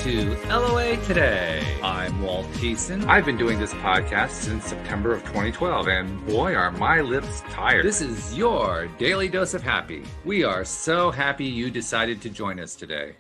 to LOA Today. I'm Walt Thiessen. I've been doing this podcast since September of 2012, and boy, are my lips tired. This is your daily dose of happy. We are so happy you decided to join us today.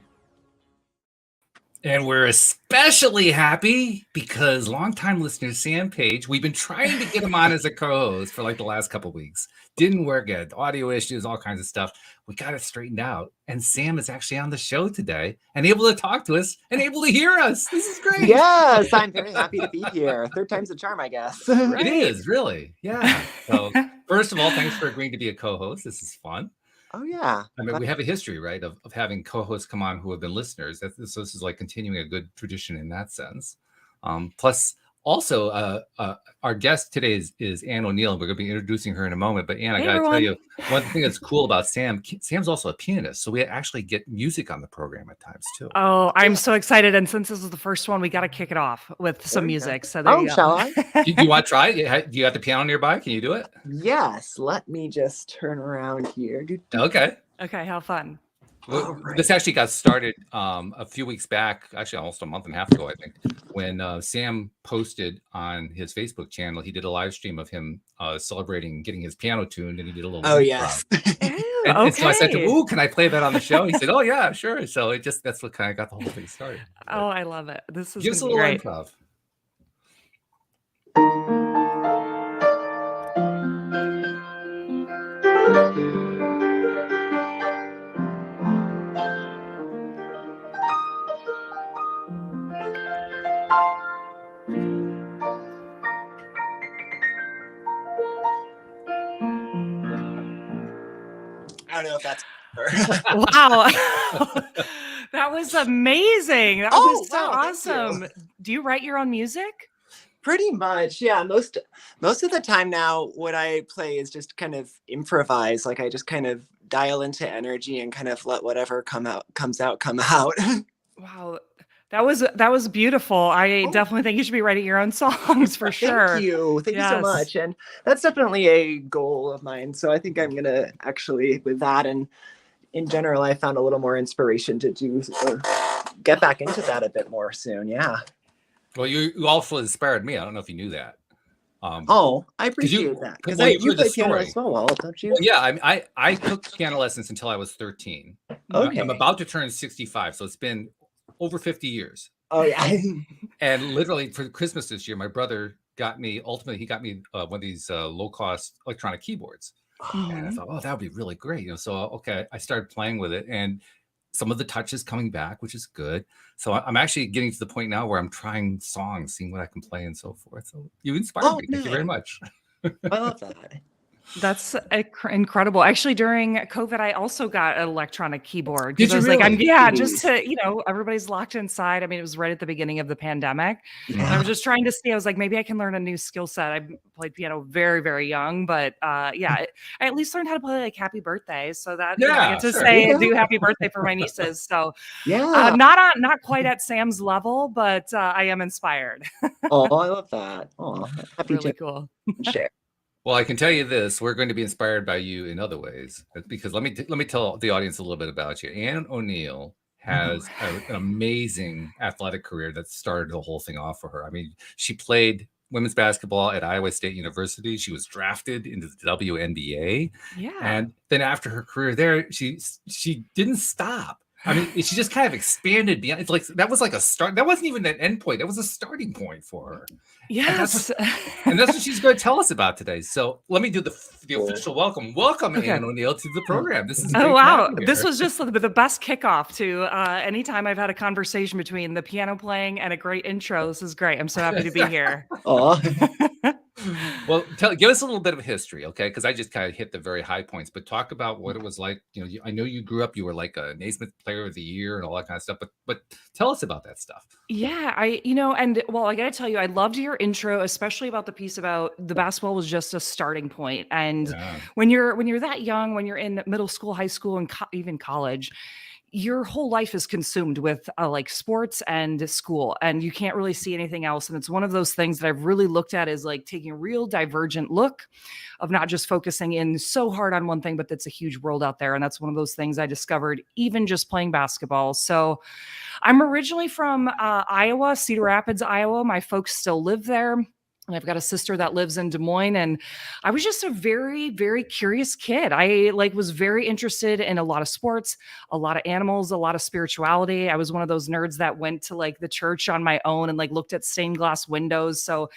And we're especially happy because longtime listener Sam Page, we've been trying to get him on as a co-host for like the last couple of weeks. Didn't work, had audio issues, all kinds of stuff. We got it straightened out. And Sam is actually on the show today and able to talk to us and able to hear us. This is great. Yes, I'm very happy to be here. Third time's a charm, I guess. Right. It is, really. Yeah. So first of all, thanks for agreeing to be a co-host. This is fun. Oh, yeah. I mean, we have a history, right, of having co-hosts come on who have been listeners. So this is like continuing a good tradition in that sense. Plus, also, our guest today is Ann O'Neill, and we're going to be introducing her in a moment. But Ann, I got to tell you, one thing that's cool about Sam's also a pianist. So we actually get music on the program at times, too. Oh, I'm so excited. And since this is the first one, we got to kick it off with some music. So there you go. Shall I? Do you want to try it? Do you have the piano nearby? Can you do it? Yes. Let me just turn around here. Okay. Okay, how fun. Right. This actually got started a few weeks back, actually almost a month and a half ago, I think, when Sam posted on his Facebook channel. He did a live stream of him celebrating getting his piano tuned, and he did a little. Oh, yes. And so I said to him, "Ooh, can I play that on the show?" He said, "Oh yeah, sure." So that's what kind of got the whole thing started. Oh, I love it. This is give us a little great. improv. I don't know if that's Wow. That was amazing. That was so awesome. Do you write your own music? Pretty much, yeah. Most of the time now, what I play is just kind of improvise. Like I just kind of dial into energy and kind of let whatever come out. Wow. That was beautiful. I definitely think you should be writing your own songs for sure. Thank you so much. And that's definitely a goal of mine. So I think I'm going to actually, with that and in general, I found a little more inspiration to get back into that a bit more soon. Yeah. Well, you also inspired me. I don't know if you knew that. I appreciate that. Because you play piano as well, Walt, don't you? Well, yeah, I took piano lessons until I was 13. Okay. I'm about to turn 65, so it's been over 50 years. Oh, yeah. And literally for Christmas this year, my brother got me one of these low-cost electronic keyboards. And I thought, that would be really great. So, okay, I started playing with it, and some of the touches coming back, which is good. So I'm actually getting to the point now where I'm trying songs, seeing what I can play and so forth. So you inspired me. Thank you very much. I love that. That's incredible. Actually, during COVID, I also got an electronic keyboard. Did you really? Just to, everybody's locked inside. I mean, it was right at the beginning of the pandemic. Yeah. And I was just trying to see, I was like, maybe I can learn a new skill set. I played piano very, very young, but I at least learned how to play like Happy Birthday. So that I get to say, do Happy Birthday for my nieces. So not quite at Sam's level, but I am inspired. Oh, I love that. Oh, happy really to cool. share. Well, I can tell you this: we're going to be inspired by you in other ways. Because let me tell the audience a little bit about you. Ann O'Neill has an amazing athletic career that started the whole thing off for her. I mean, she played women's basketball at Iowa State University. She was drafted into the WNBA. Yeah. And then after her career there, she didn't stop. I mean, she just kind of expanded beyond. It's like that was like a start. That wasn't even an end point. That was a starting point for her. Yes. And that's what she's going to tell us about today. So let me do the official welcome. Welcome, Ann O'Neill, to the program. This is oh wow. This was just the best kickoff to anytime I've had a conversation between the piano playing and a great intro. This is great. I'm so happy to be here. Oh. Well, give us a little bit of history, okay? Because I just kind of hit the very high points, but talk about what it was like. I know you grew up, you were like a Naismith Player of the Year and all that kind of stuff, but tell us about that stuff. Yeah, I got to tell you, I loved your intro, especially about the piece about the basketball was just a starting point. And when you're that young, when you're in middle school, high school, and even college, your whole life is consumed with like sports and school, and you can't really see anything else. And it's one of those things that I've really looked at is like taking a real divergent look of not just focusing in so hard on one thing, but that's a huge world out there. And that's one of those things I discovered even just playing basketball. So I'm originally from Iowa, Cedar Rapids, Iowa. My folks still live there. And I've got a sister that lives in Des Moines, and I was just a very, very curious kid. I was very interested in a lot of sports, a lot of animals, a lot of spirituality. I was one of those nerds that went to like the church on my own and like looked at stained glass windows. So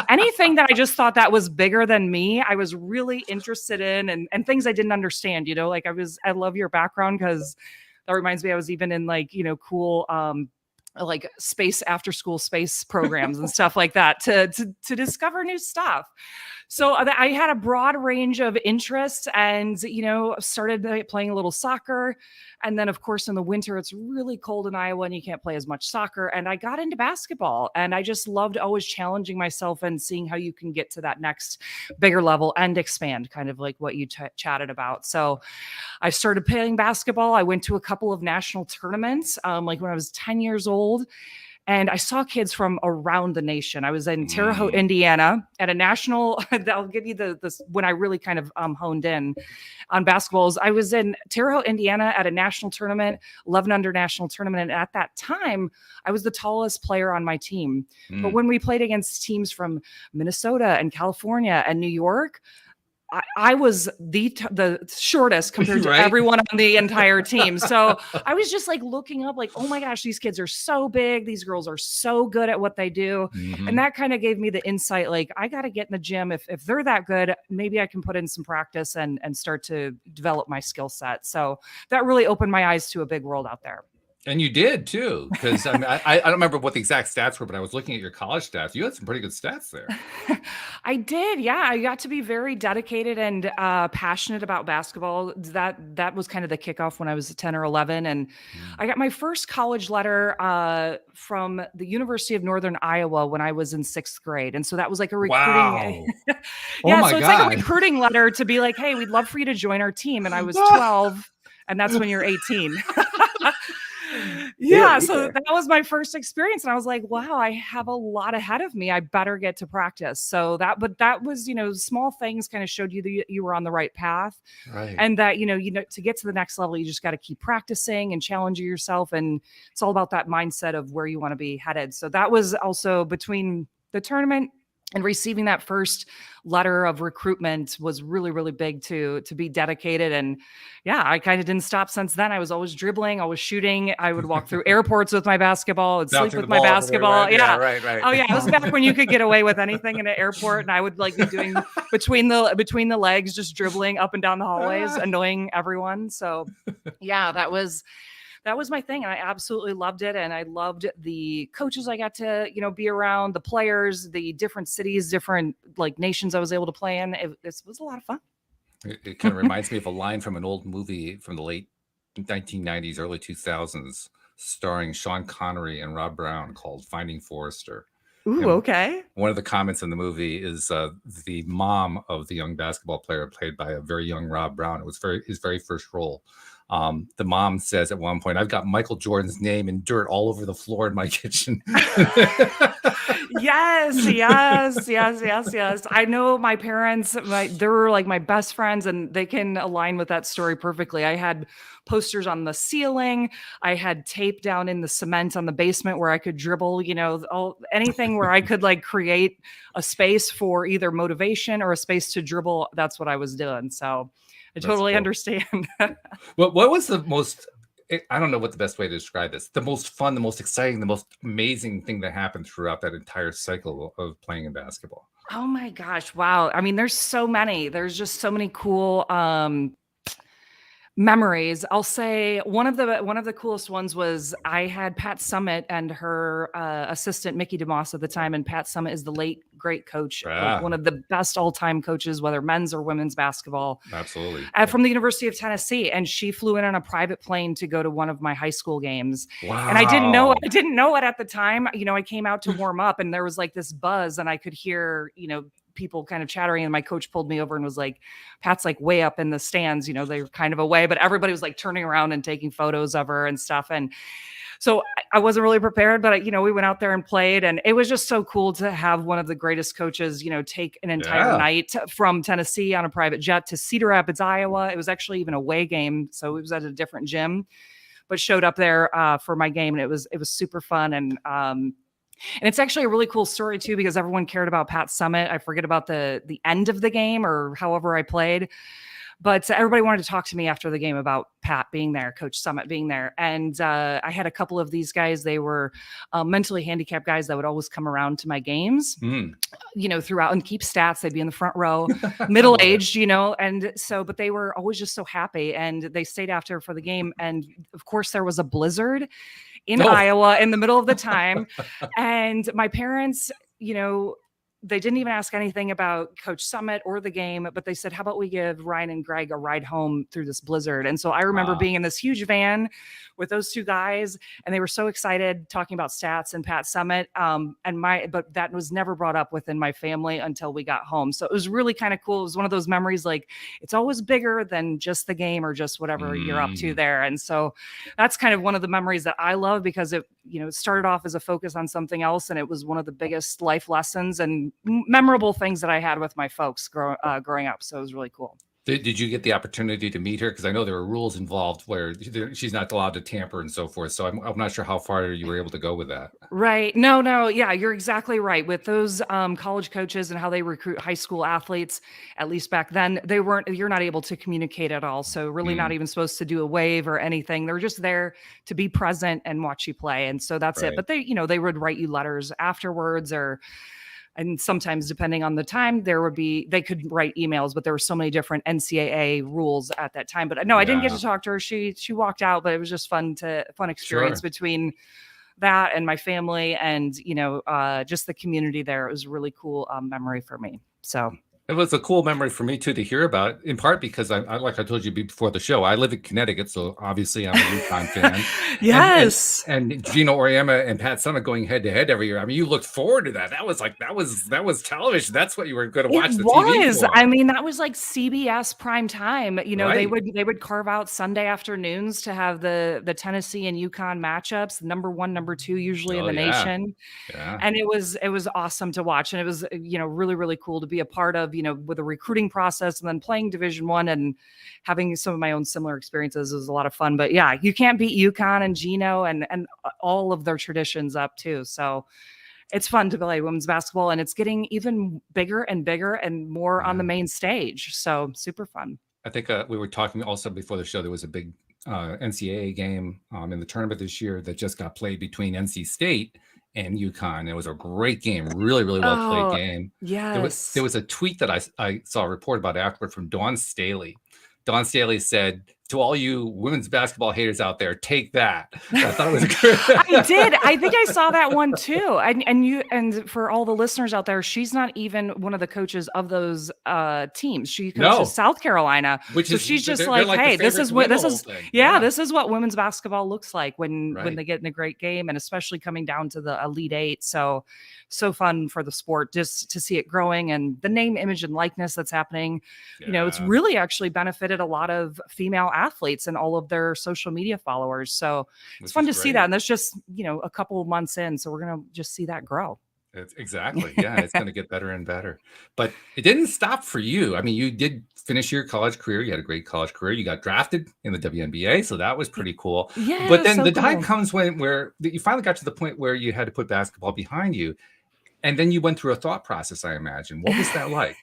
anything that I just thought that was bigger than me, I was really interested in, and things I didn't understand, like I love your background because that reminds me, I was even in like, cool, like space after school space programs and stuff like that to discover new stuff. So I had a broad range of interests and, started playing a little soccer. And then, of course, in the winter, it's really cold in Iowa and you can't play as much soccer. And I got into basketball, and I just loved always challenging myself and seeing how you can get to that next bigger level and expand, kind of like what you chatted about. So I started playing basketball. I went to a couple of national tournaments, like when I was 10 years old. And I saw kids from around the nation. I was in Terre Haute, Indiana at a national, I'll give you this when I really kind of honed in on basketballs. I was in Terre Haute, Indiana at a national tournament, 11 under national tournament. And at that time, I was the tallest player on my team. But when we played against teams from Minnesota and California and New York, I was the shortest compared to everyone on the entire team. So I was just like looking up like, oh my gosh, these kids are so big. These girls are so good at what they do. And that kind of gave me the insight, like I got to get in the gym. If they're that good, maybe I can put in some practice and start to develop my skill set. So that really opened my eyes to a big world out there. And you did too, because I mean, I don't remember what the exact stats were, but I was looking at your college stats. You had some pretty good stats there. I did, yeah. I got to be very dedicated and passionate about basketball. That was kind of the kickoff when I was 10 or 11, and I got my first college letter from the University of Northern Iowa when I was in 6th grade, and so that was like a recruiting. Wow. Yeah, so it's like a recruiting letter to be like, "Hey, we'd love for you to join our team." And I was 12, and that's when you're 18. Yeah, so that was my first experience, and I was like, wow, I have a lot ahead of me. I better get to practice. So that was, small things kind of showed you that you were on the right path. Right. And that, to get to the next level, you just got to keep practicing and challenging yourself. And it's all about that mindset of where you want to be headed. So that was also between the tournament and receiving that first letter of recruitment was really, really big to be dedicated. And yeah, I kind of didn't stop since then. I was always dribbling, always shooting. I would walk through airports with my basketball, and sleep with my basketball. Right? Yeah. Right. Oh yeah. It was back when you could get away with anything in an airport. And I would like be doing between the legs, just dribbling up and down the hallways, annoying everyone. So yeah, that was my thing. And I absolutely loved it. And I loved the coaches I got to, be around, the players, the different cities, different like nations I was able to play in. It was a lot of fun. It kind of reminds me of a line from an old movie from the late 1990s, early 2000s, starring Sean Connery and Rob Brown, called Finding Forrester. Ooh, okay. One of the comments in the movie is the mom of the young basketball player played by a very young Rob Brown. It was his very first role. The mom says at one point, "I've got Michael Jordan's name in dirt all over the floor in my kitchen." Yes. I know my parents, they were like my best friends, and they can align with that story perfectly. I had posters on the ceiling. I had tape down in the cement on the basement where I could dribble, anything where I could like create a space for either motivation or a space to dribble. That's what I was doing. So I totally understand. What was the most, I don't know what the best way to describe this, the most fun, the most exciting, the most amazing thing that happened throughout that entire cycle of playing in basketball? Oh my gosh. Wow. I mean, there's so many. There's just so many cool memories. I'll say one of the coolest ones was I had Pat Summitt and her assistant Mickey DeMoss at the time, and Pat Summitt is the late great coach, like one of the best all-time coaches, whether men's or women's basketball. Absolutely. From the University of Tennessee, and she flew in on a private plane to go to one of my high school games. Wow. And I didn't know it at the time. I came out to warm up, and there was like this buzz, and I could hear, people kind of chattering, and my coach pulled me over and was like, Pat's like way up in the stands, you know, they were kind of away, but everybody was like turning around and taking photos of her and stuff. And so I wasn't really prepared, but you know, we went out there and played, and it was just so cool to have one of the greatest coaches, you know, take an entire night from Tennessee on a private jet to Cedar Rapids, Iowa. It was actually even a away game, so it was at a different gym, but showed up there for my game, and it was super fun. And it's actually a really cool story too, because everyone cared about Pat Summit. I forget about the end of the game or however I played. But everybody wanted to talk to me after the game about Pat being there, Coach Summit being there. And I had a couple of these guys. They were mentally handicapped guys that would always come around to my games, you know, throughout and keep stats. They'd be in the front row, middle-aged, you know. And so, but they were always just so happy. And they stayed after for the game. And of course, there was a blizzard in Iowa in the middle of the time. And my parents, you know, they didn't even ask anything about Coach Summit or the game, but they said, how about we give Ryan and Greg a ride home through this blizzard? And so I remember being in this huge van with those two guys, and they were so excited talking about stats and Pat Summit. But that was never brought up within my family until we got home. So it was really kind of cool. It was one of those memories, like it's always bigger than just the game or just whatever you're up to there. And so that's kind of one of the memories that I love, because it, you know, it started off as a focus on something else. And it was one of the biggest life lessons and memorable things that I had with my folks growing up. So it was really cool. Did you get the opportunity to meet her? Because I know there were rules involved where she's not allowed to tamper and so forth. So I'm not sure how far you were able to go with that. Right. No. Yeah, you're exactly right. With those college coaches and how they recruit high school athletes, at least back then, you're not able to communicate at all. So really not even supposed to do a wave or anything. They're just there to be present and watch you play. And so that's it. But they, you know, they would write you letters afterwards, and sometimes depending on the time, they could write emails, but there were so many different NCAA rules at that time. But no, I didn't get to talk to her. She walked out, but it was just fun experience between that and my family, and, you know, just the community there. It was a really cool memory for me. So it was a cool memory for me too to hear about, in part because I like I told you before the show, I live in Connecticut, so obviously I'm a UConn fan. Yes, and Gino Auriemma and Pat Summit going head to head every year. I mean, you looked forward to that. That was television. That's what you were going to watch the TV for. I mean, that was like CBS prime time. You know, they would carve out Sunday afternoons to have the Tennessee and UConn matchups, number 1, number 2, usually in the nation. Yeah. And it was awesome to watch, and it was, you know, really, really cool to be a part of, you know, with the recruiting process and then playing Division I and having some of my own similar experiences. Was a lot of fun. But yeah, you can't beat UConn and Gino and all of their traditions up too. So it's fun to play women's basketball, and it's getting even bigger and bigger and more on the main stage. So super fun. I think we were talking also before the show, there was a big NCAA game in the tournament this year that just got played between NC State and UConn. It was a great game, really, really well played game. Yes. There was a tweet that I saw a report about afterward from Dawn Staley. Dawn Staley said, to all you women's basketball haters out there, take that. I thought it was good. I did. I think I saw that one too. And for all the listeners out there, she's not even one of the coaches of those teams. She coaches South Carolina, she's just like, hey, this is what women's basketball looks like when they get in a great game, and especially coming down to the Elite Eight. So fun for the sport just to see it growing, and the name, image, and likeness that's happening. Yeah. You know, it's really actually benefited a lot of female athletes and all of their social media followers. So it's fun to see that. And that's just, you know, a couple of months in. So we're going to just see that grow. Exactly. Yeah. It's going to get better and better, but it didn't stop for you. I mean, you did finish your college career. You had a great college career. You got drafted in the WNBA. So that was pretty cool. Yeah. But then the time comes where you finally got to the point where you had to put basketball behind you. And then you went through a thought process, I imagine. What was that like?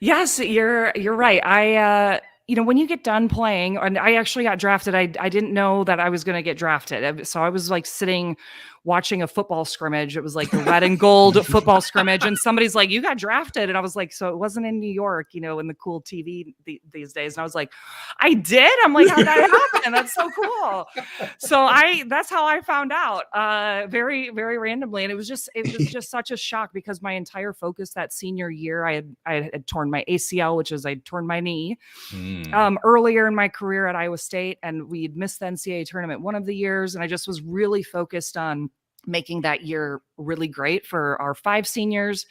Yes, you're right. You know, when you get done playing, and I actually got drafted, I didn't know that I was going to get drafted. So I was like sitting watching a football scrimmage. It was like the red and gold football scrimmage. And somebody's like, you got drafted. And I was like, so it wasn't in New York, you know, in the cool TV these days. And I was like, I did. I'm like, how'd that happen? That's so cool. So that's how I found out, very, very randomly. And it was just such a shock, because my entire focus that senior year, I had torn my ACL, which is I'd torn my knee earlier in my career at Iowa State. And we'd missed the NCAA tournament one of the years. And I just was really focused on making that year really great for our 5 seniors.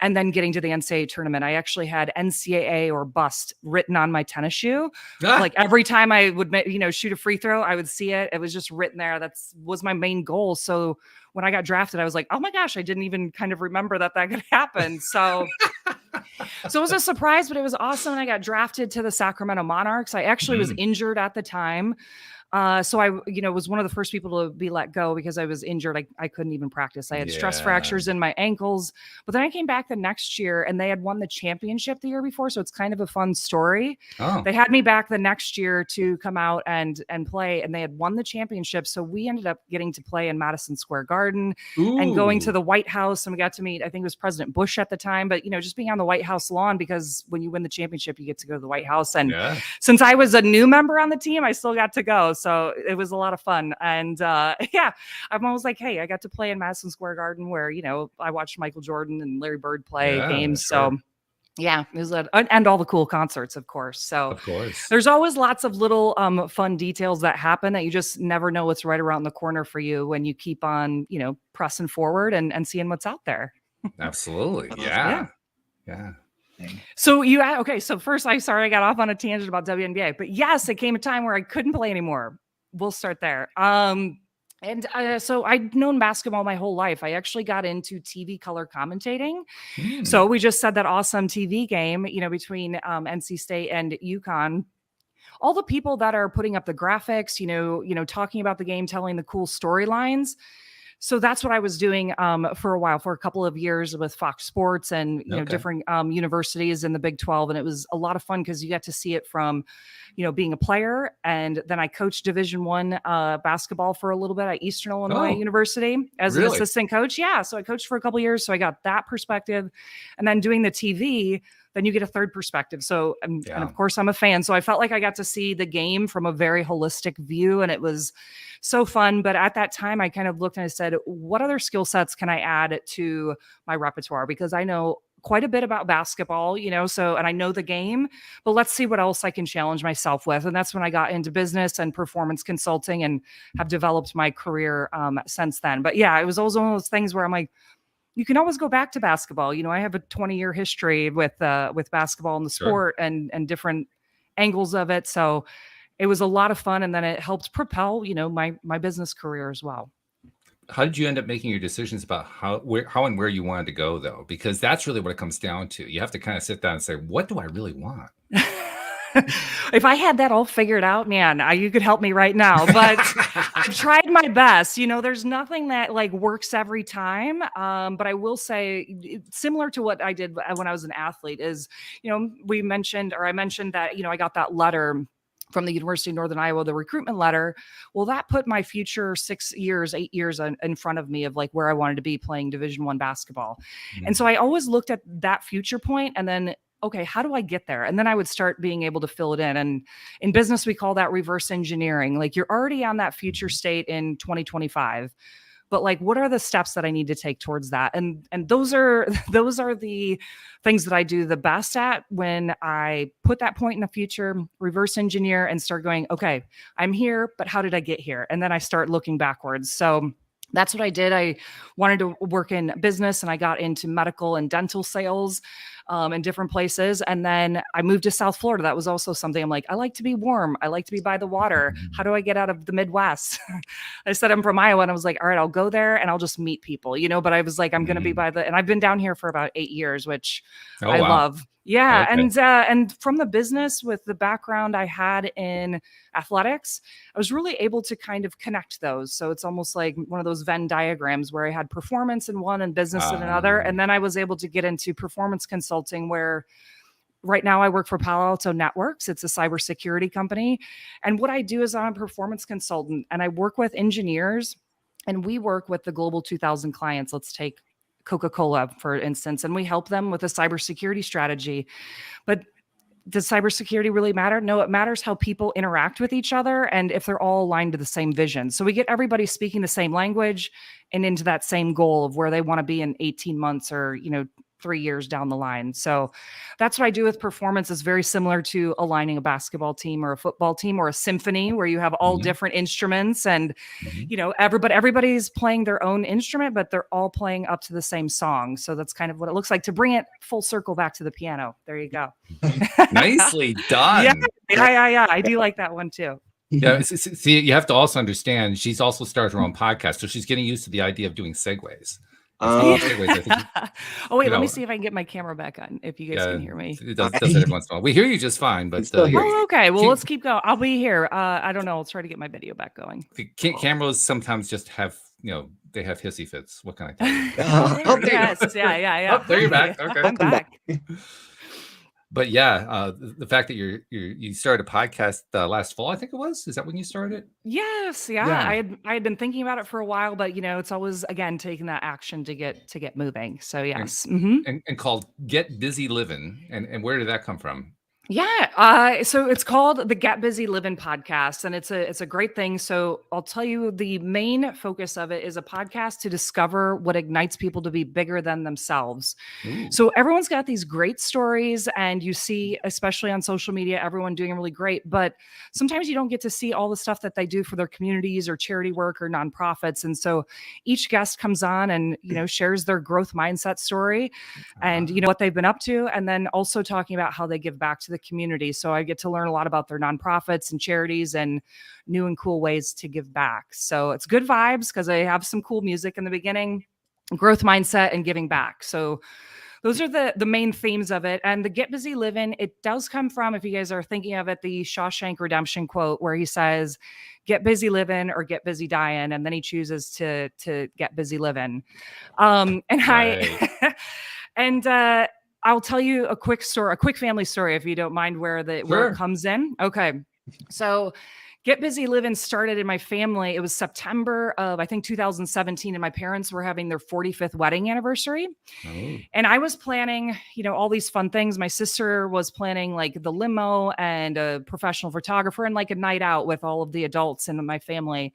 and then getting to the NCAA tournament. I actually had NCAA or bust written on my tennis shoe. Like every time I would, shoot a free throw, I would see it. It was just written there. Was my main goal. So when I got drafted, I was like, oh my gosh, I didn't even kind of remember that could happen. So it was a surprise, but it was awesome. And I got drafted to the Sacramento Monarchs. I actually was injured at the time. So I, was one of the first people to be let go because I was injured. I couldn't even practice. I had stress fractures in my ankles, but then I came back the next year and they had won the championship the year before. So it's kind of a fun story. Oh. They had me back the next year to come out and play, and they had won the championship. So we ended up getting to play in Madison Square Garden and going to the White House. And we got to meet, I think it was President Bush at the time, but just being on the White House lawn, because when you win the championship, you get to go to the White House. And since I was a new member on the team, I still got to go. So it was a lot of fun. And I'm always like, hey, I got to play in Madison Square Garden where, I watched Michael Jordan and Larry Bird play games. Sure. So yeah, it was and all the cool concerts, of course. So of course, there's always lots of little fun details that happen that you just never know what's right around the corner for you when you keep on, pressing forward and seeing what's out there. Absolutely. Yeah. So so first I got off on a tangent about WNBA, but yes, it came a time where I couldn't play anymore. We'll start there. So I'd known basketball my whole life. I actually got into TV color commentating. So we just said that awesome TV game, between NC State and UConn. All the people that are putting up the graphics, talking about the game, telling the cool storylines. So that's what I was doing for a while, for a couple of years with Fox Sports and different universities in the Big 12. And it was a lot of fun because you got to see it from, being a player. And then I coached Division I basketball for a little bit at Eastern Illinois University as an assistant coach. Yeah. So I coached for a couple of years. So I got that perspective. And then doing the TV, then you get a third perspective. So, and of course I'm a fan. So I felt like I got to see the game from a very holistic view, and it was so fun. But at that time I kind of looked and I said, what other skill sets can I add to my repertoire? Because I know quite a bit about basketball, so, and I know the game, but let's see what else I can challenge myself with. And that's when I got into business and performance consulting and have developed my career since then. But yeah, it was always one of those things where I'm like, you can always go back to basketball. I have a 20-year history with basketball and the sport and different angles of it. So it was a lot of fun. And then it helped propel, my business career as well. How did you end up making your decisions about how and where you wanted to go, though? Because that's really what it comes down to. You have to kind of sit down and say, what do I really want? If I had that all figured out, man, you could help me right now, but I've tried my best. There's nothing that works every time. But I will say, similar to what I did when I was an athlete is, I mentioned that, I got that letter from the University of Northern Iowa, the recruitment letter. Well, that put my future 8 years in front of me of where I wanted to be playing Division I basketball. And so I always looked at that future point and then, okay, how do I get there? And then I would start being able to fill it in. And in business, we call that reverse engineering. You're already on that future state in 2025, but what are the steps that I need to take towards that? And those are the things that I do the best at when I put that point in the future, reverse engineer and start going, okay, I'm here, but how did I get here? And then I start looking backwards. So that's what I did. I wanted to work in business and I got into medical and dental sales in different places. And then I moved to South Florida. That was also something I'm like, I like to be warm. I like to be by the water. How do I get out of the Midwest? I said, I'm from Iowa. And I was like, all right, I'll go there and I'll just meet people, but I was like, I'm going to be and I've been down here for about 8 years, which I love. Yeah. Okay. And from the business with the background I had in athletics, I was really able to kind of connect those. So it's almost like one of those Venn diagrams where I had performance in one and business in another. And then I was able to get into performance consulting where right now I work for Palo Alto Networks. It's a cybersecurity company. And what I do is I'm a performance consultant and I work with engineers and we work with the Global 2000 clients. Let's take Coca-Cola, for instance, and we help them with a cybersecurity strategy. But does cybersecurity really matter? No, it matters how people interact with each other and if they're all aligned to the same vision. So we get everybody speaking the same language and into that same goal of where they want to be in 18 months or, 3 years down the line. So that's what I do with performance. Is very similar to aligning a basketball team or a football team or a symphony where you have all different instruments and, everybody's playing their own instrument, but they're all playing up to the same song. So that's kind of what it looks like to bring it full circle back to the piano. There you go. Nicely done. Yeah. I do like that one too. Yeah. See, you have to also understand she's also started her own podcast. So she's getting used to the idea of doing segues. Wait, let me see if I can get my camera back on if you guys can hear me. It does it every once in a while. We hear you just fine, but okay. Well, let's keep going. I'll be here. I don't know. I'll try to get my video back going. Cameras sometimes just have, they have hissy fits. What can I tell you? Yes. Yeah. Oh, there you're back. Okay. I'm back. But yeah, the fact that you started a podcast last fall, I think it was. Is that when you started? Yes, yeah. I had been thinking about it for a while, but it's always again taking that action to get moving. So yes, and called Get Busy Livin. And where did that come from? Yeah. So it's called the Get Busy Livin podcast, and it's a great thing. So I'll tell you, the main focus of it is a podcast to discover what ignites people to be bigger than themselves. Ooh. So everyone's got these great stories, and you see, especially on social media, everyone doing really great, but sometimes you don't get to see all the stuff that they do for their communities or charity work or nonprofits. And so each guest comes on and, shares their growth mindset story and, what they've been up to, and then also talking about how they give back to the community. So I get to learn a lot about their nonprofits and charities and new and cool ways to give back. So it's good vibes because I have some cool music in the beginning, growth mindset, and giving back. So those are the main themes of it. And the Get Busy Livin', it does come from, if you guys are thinking of it, the Shawshank Redemption quote where he says, "Get busy living or get busy dying." And then he chooses to get busy living. I'll tell you a quick family story, if you don't mind, where it comes in. Okay. So Get Busy Livin' started in my family. It was September of, I think, 2017, and my parents were having their 45th wedding anniversary. Oh. And I was planning, all these fun things. My sister was planning like the limo and a professional photographer and like a night out with all of the adults in my family.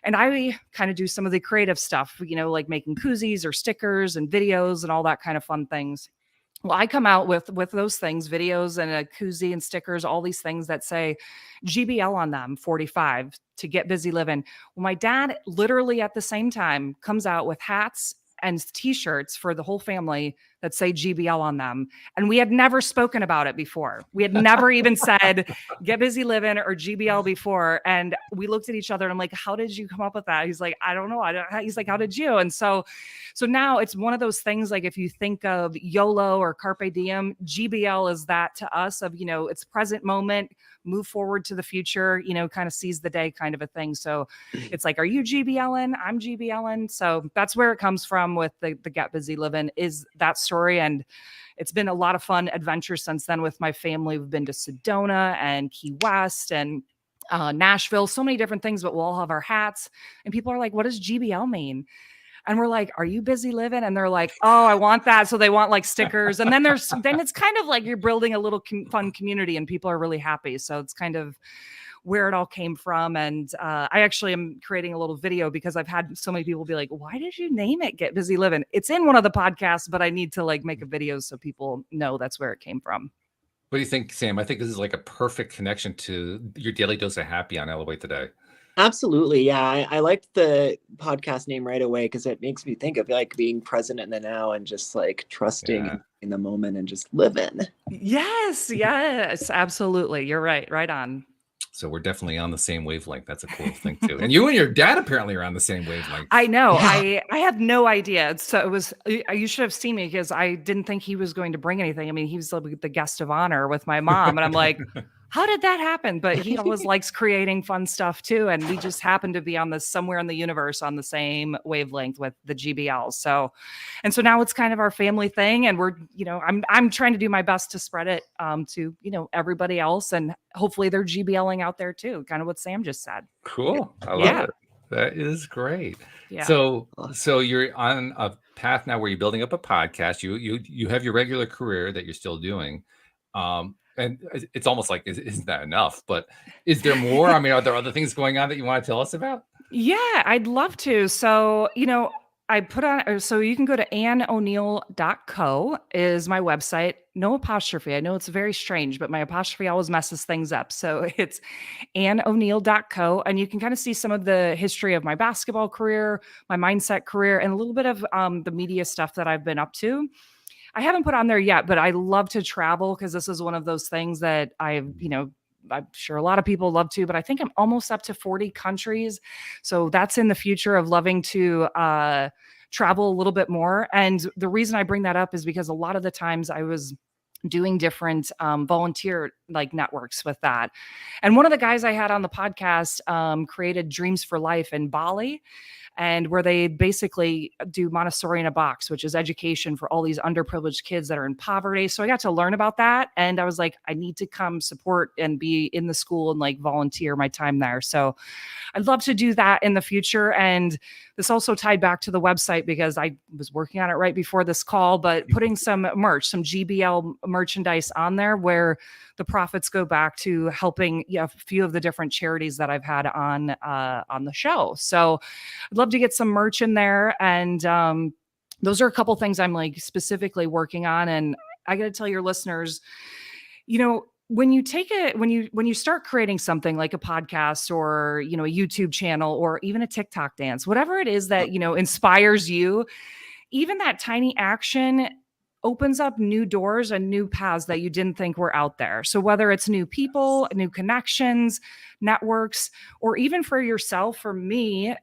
And I kind of do some of the creative stuff, like making koozies or stickers and videos and all that kind of fun things. Well, I come out with those things, videos and a koozie and stickers, all these things that say GBL on them, 45, to Get Busy Livin'. Well, my dad literally at the same time comes out with hats and t-shirts for the whole family that say GBL on them. And we had never spoken about it before. We had never even said Get Busy Livin' or GBL before. And we looked at each other and I'm like, how did you come up with that? He's like, I don't know. He's like, how did you? And so now it's one of those things, like if you think of YOLO or Carpe Diem, GBL is that to us of, it's present moment, move forward to the future, kind of seize the day kind of a thing. So it's like, are you GBLing? I'm GBLing. So that's where it comes from with the Get Busy Livin' is that story. And it's been a lot of fun adventure since then with my family. We've been to Sedona and Key West and Nashville, so many different things, but we'll all have our hats. And people are like, what does GBL mean? And we're like, are you busy living? And they're like, oh, I want that. So they want like stickers. And then then it's kind of like you're building a little fun community and people are really happy. So it's kind of where it all came from. And I actually am creating a little video because I've had so many people be like, why did you name it Get Busy Livin'? It's in one of the podcasts, but I need to like make a video so people know that's where it came from. What do you think, Sam? I think this is like a perfect connection to your daily dose of happy on Elevate Today. Absolutely. Yeah. I liked the podcast name right away because it makes me think of like being present in the now and just like trusting in the moment and just living. Yes, absolutely. You're right. Right on. So we're definitely on the same wavelength. That's a cool thing too. And you and your dad apparently are on the same wavelength. I know. Yeah. I have no idea. So it was, you should have seen me because I didn't think he was going to bring anything. I mean, he was like the guest of honor with my mom. And I'm like, how did that happen? But he always likes creating fun stuff too. And we just happen to be on somewhere in the universe on the same wavelength with the GBL. So now it's kind of our family thing. And we're, I'm trying to do my best to spread it to, everybody else. And hopefully they're GBLing out there too. Kind of what Sam just said. Cool. I love it. That is great. Yeah. So you're on a path now where you're building up a podcast. You have your regular career that you're still doing. And it's almost like, isn't that enough? But is there more? I mean, are there other things going on that you want to tell us about? Yeah, I'd love to. So, I put on, so you can go to anneoneal.co is my website. No apostrophe. I know it's very strange, but my apostrophe always messes things up. So it's anneoneal.co. And you can kind of see some of the history of my basketball career, my mindset career, and a little bit of the media stuff that I've been up to. I haven't put on there yet, but I love to travel because this is one of those things that I'm sure a lot of people love to, but I think I'm almost up to 40 countries. So that's in the future of loving to travel a little bit more. And the reason I bring that up is because a lot of the times I was doing different volunteer like networks with that. And one of the guys I had on the podcast created Dreams for Life in Bali, and where they basically do Montessori in a box, which is education for all these underprivileged kids that are in poverty. So I got to learn about that. And I was like, I need to come support and be in the school and like volunteer my time there. So I'd love to do that in the future. And this also tied back to the website because I was working on it right before this call, but putting some merch, some GBL merchandise on there where the profits go back to helping a few of the different charities that I've had on the show. So I'd love to get some merch in there. And those are a couple things I'm like specifically working on. And I got to tell your listeners, when you start creating something like a podcast or, a YouTube channel or even a TikTok dance, whatever it is that, inspires you, even that tiny action opens up new doors and new paths that you didn't think were out there. So whether it's new people, new connections, networks, or even for yourself, for me,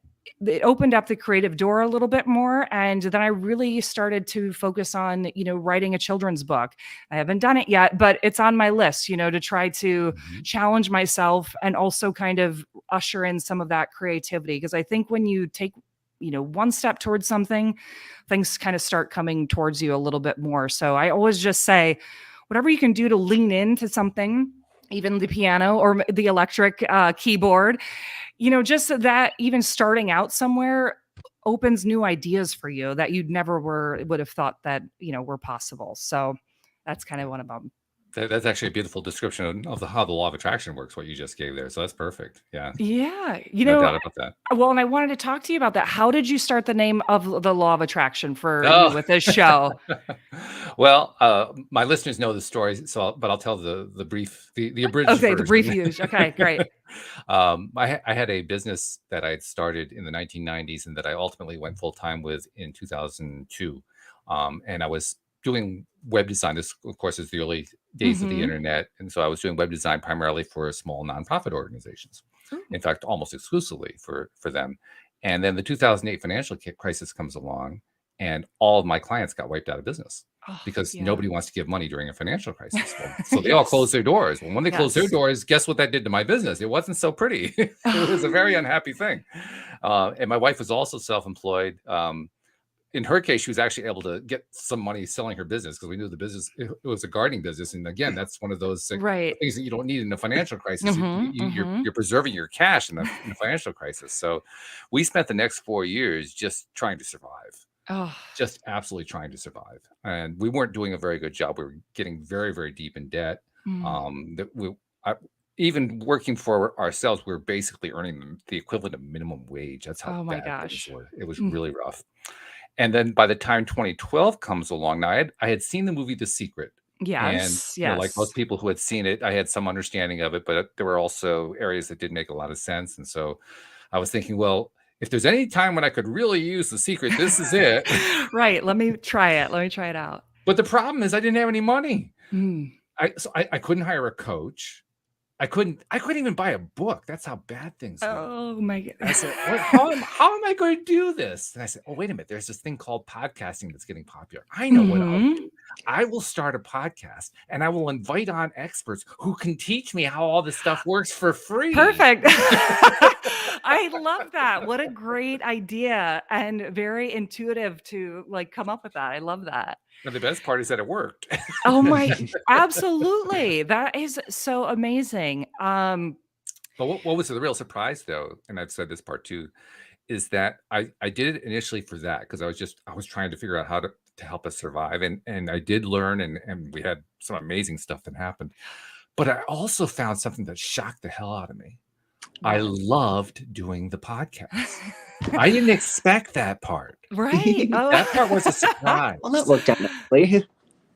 it opened up the creative door a little bit more. And then I really started to focus on, writing a children's book. I haven't done it yet, but it's on my list, to try to challenge myself and also kind of usher in some of that creativity. Because I think when you take, one step towards something, things kind of start coming towards you a little bit more. So I always just say, whatever you can do to lean into something, even the piano or the electric keyboard, just that even starting out somewhere opens new ideas for you that you'd never would have thought that, were possible. So that's kind of one of them. That's actually a beautiful description of how the law of attraction works, what you just gave there. So that's perfect. Yeah. Yeah. No doubt about that. Well, and I wanted to talk to you about that. How did you start the name of the law of attraction for you with this show? Well, my listeners know the story, but I'll tell the brief, the abridged version. The brief use. Okay, great. I had a business that I had started in the 1990s and that I ultimately went full time with in 2002. And I was doing web design. This, of course, is the early days of the internet. And so I was doing web design primarily for small nonprofit organizations. In fact, almost exclusively for them. And then the 2008 financial crisis comes along and all of my clients got wiped out of business because nobody wants to give money during a financial crisis. So they all closed their doors. Well, when they closed their doors, guess what that did to my business? It wasn't so pretty. It was a very unhappy thing. And my wife was also self-employed. In her case, she was actually able to get some money selling her business because we knew the business, it was a gardening business. And again, that's one of those things that you don't need in a financial crisis. You're preserving your cash in the financial crisis. So we spent the next 4 years just trying to survive. Just absolutely trying to survive. And we weren't doing a very good job. We were getting very, very deep in debt. Even working for ourselves, we were basically earning the equivalent of minimum wage. That's how bad things were. It was really rough. And then by the time 2012 comes along, now I had seen the movie The Secret. Yes. And like most people who had seen it, I had some understanding of it, but there were also areas that didn't make a lot of sense. And so I was thinking, well, if there's any time when I could really use The Secret, this is it. Right. Let me try it. Let me try it out. But the problem is I didn't have any money. I couldn't hire a coach. I couldn't even buy a book. That's how bad things were. Oh my God. I said, how am I going to do this? And I said, oh, wait a minute. There's this thing called podcasting that's getting popular. I know what I'll do. I will start a podcast and I will invite on experts who can teach me how all this stuff works for free. Perfect. I love that. What a great idea and very intuitive to like come up with that. I love that. And the best part is that it worked. Oh my, absolutely. That is so amazing. But what was the real surprise though, and I've said this part too, is that I did it initially for that because I was trying to figure out how to help us survive. And I did learn and we had some amazing stuff that happened. But I also found something that shocked the hell out of me. I loved doing the podcast. I didn't expect that part. Right. Oh. That part was a surprise. Well, that worked out nicely.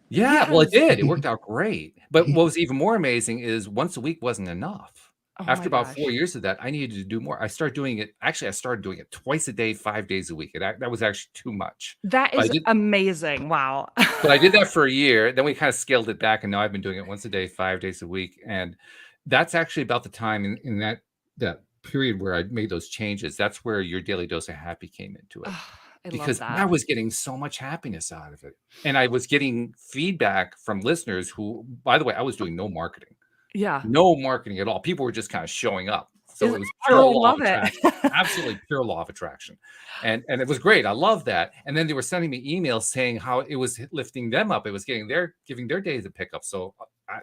Yeah, well, it Yes. did. It worked out great. But what was even more amazing is once a week wasn't enough. Oh After my about gosh. 4 years of that, I needed to do more. I started doing it. Actually, I started doing it twice a day, 5 days a week. That was actually too much. That But I is did, amazing. Wow. but I did that for a year. Then we kind of scaled it back, and now I've been doing it once a day, 5 days a week. And that's actually about the time in that period where I made those changes. That's where your daily dose of happy came into it. I love Because I that. was getting so much happiness out of it. And I was getting feedback from listeners who, by the way, I was doing no marketing. Yeah. No marketing at all. People were just kind of showing up. So it was I pure law love of it. attraction. Absolutely pure law of attraction. And it was great. I love that. And then they were sending me emails saying how it was lifting them up. It was giving their days a pickup. So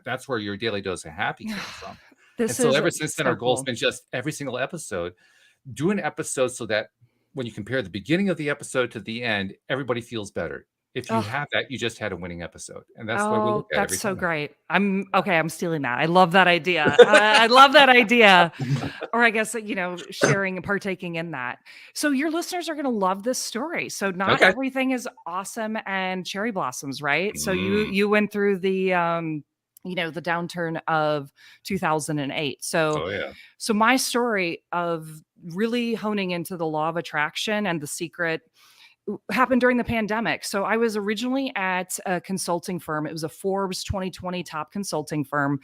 that's where your daily dose of happy came from. And so ever since then, our goal's been just every single episode, do an episode so that when you compare the beginning of the episode to the end, everybody feels better. If you have that, you just had a winning episode. And that's the way we look at it every that's so time. great. I'm stealing that. I love that idea. I love that idea. Or I guess, sharing and partaking in that. So your listeners are going to love this story. So not everything is awesome and cherry blossoms, right? So you went through the the downturn of 2008. So so my story of really honing into the law of attraction and the secret happened during the pandemic. So I was originally at a consulting firm. It was a Forbes 2020 top consulting firm.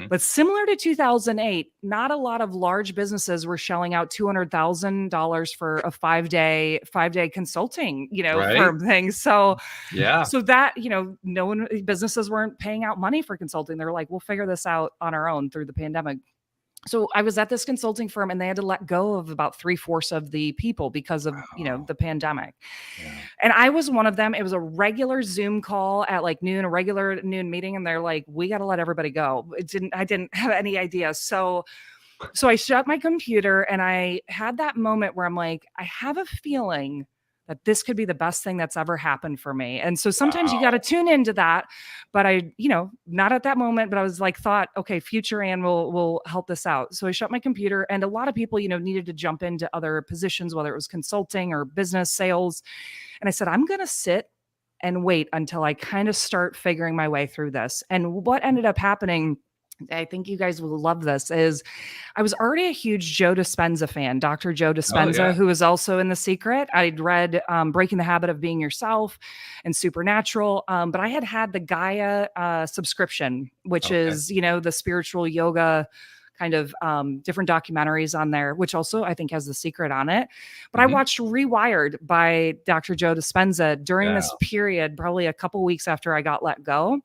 But similar to 2008, not a lot of large businesses were shelling out $200,000 for a five-day consulting, firm thing. So so that, businesses weren't paying out money for consulting. They were like, we'll figure this out on our own through the pandemic. So I was at this consulting firm and they had to let go of about 3/4 of the people because of, the pandemic. And I was one of them. It was a regular Zoom call at like noon, a regular noon meeting. And they're like, we got to let everybody go. I didn't have any idea. So I shut my computer and I had that moment where I'm like, I have a feeling that this could be the best thing that's ever happened for me. And so sometimes you got to tune into that, but I, not at that moment, but I was like, okay, future Ann will help this out. So I shut my computer and a lot of people, needed to jump into other positions, whether it was consulting or business sales. And I said, I'm going to sit and wait until I kind of start figuring my way through this. And what ended up happening, I think you guys will love this, is I was already a huge Joe Dispenza fan, Dr. Joe Dispenza, who was also in The Secret. I'd read Breaking the Habit of Being Yourself and Supernatural, but I had the Gaia subscription, which is, the spiritual yoga kind of different documentaries on there, which also I think has The Secret on it. But I watched Rewired by Dr. Joe Dispenza during this period, probably a couple weeks after I got let go.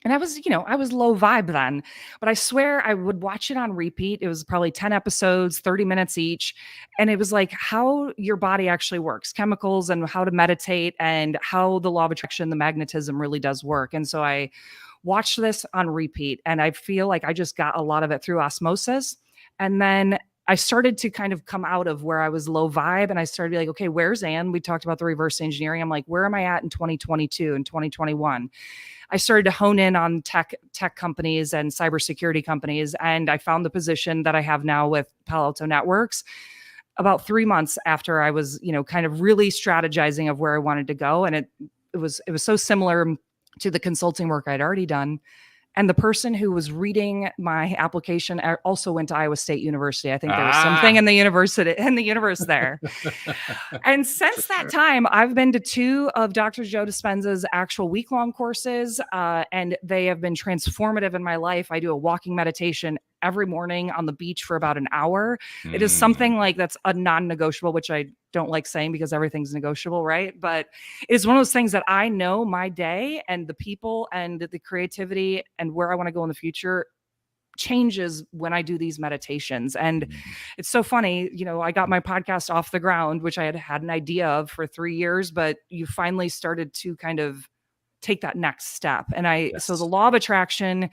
And I was, I was low vibe then, but I swear I would watch it on repeat. It was probably 10 episodes, 30 minutes each. And it was like how your body actually works, chemicals and how to meditate and how the law of attraction, the magnetism really does work. And so I watched this on repeat and I feel like I just got a lot of it through osmosis. And then I started to kind of come out of where I was low vibe and I started to be like, okay, where's Ann? We talked about the reverse engineering. I'm like, where am I at in 2022 and 2021? I started to hone in on tech companies and cybersecurity companies. And I found the position that I have now with Palo Alto Networks about 3 months after I was, kind of really strategizing of where I wanted to go. And it was so similar to the consulting work I'd already done. And the person who was reading my application also went to Iowa State University. I think there was something in the universe there. And since that time, I've been to 2 of Dr. Joe Dispenza's actual week-long courses, and they have been transformative in my life. I do a walking meditation every morning on the beach for about an hour. It is something like that's a non-negotiable, which I don't like saying because everything's negotiable, right? But it's one of those things that I know my day and the people and the creativity and where I want to go in the future changes when I do these meditations. And it's so funny, I got my podcast off the ground, which I had an idea of for 3 years, but you finally started to kind of take that next step. And so the law of attraction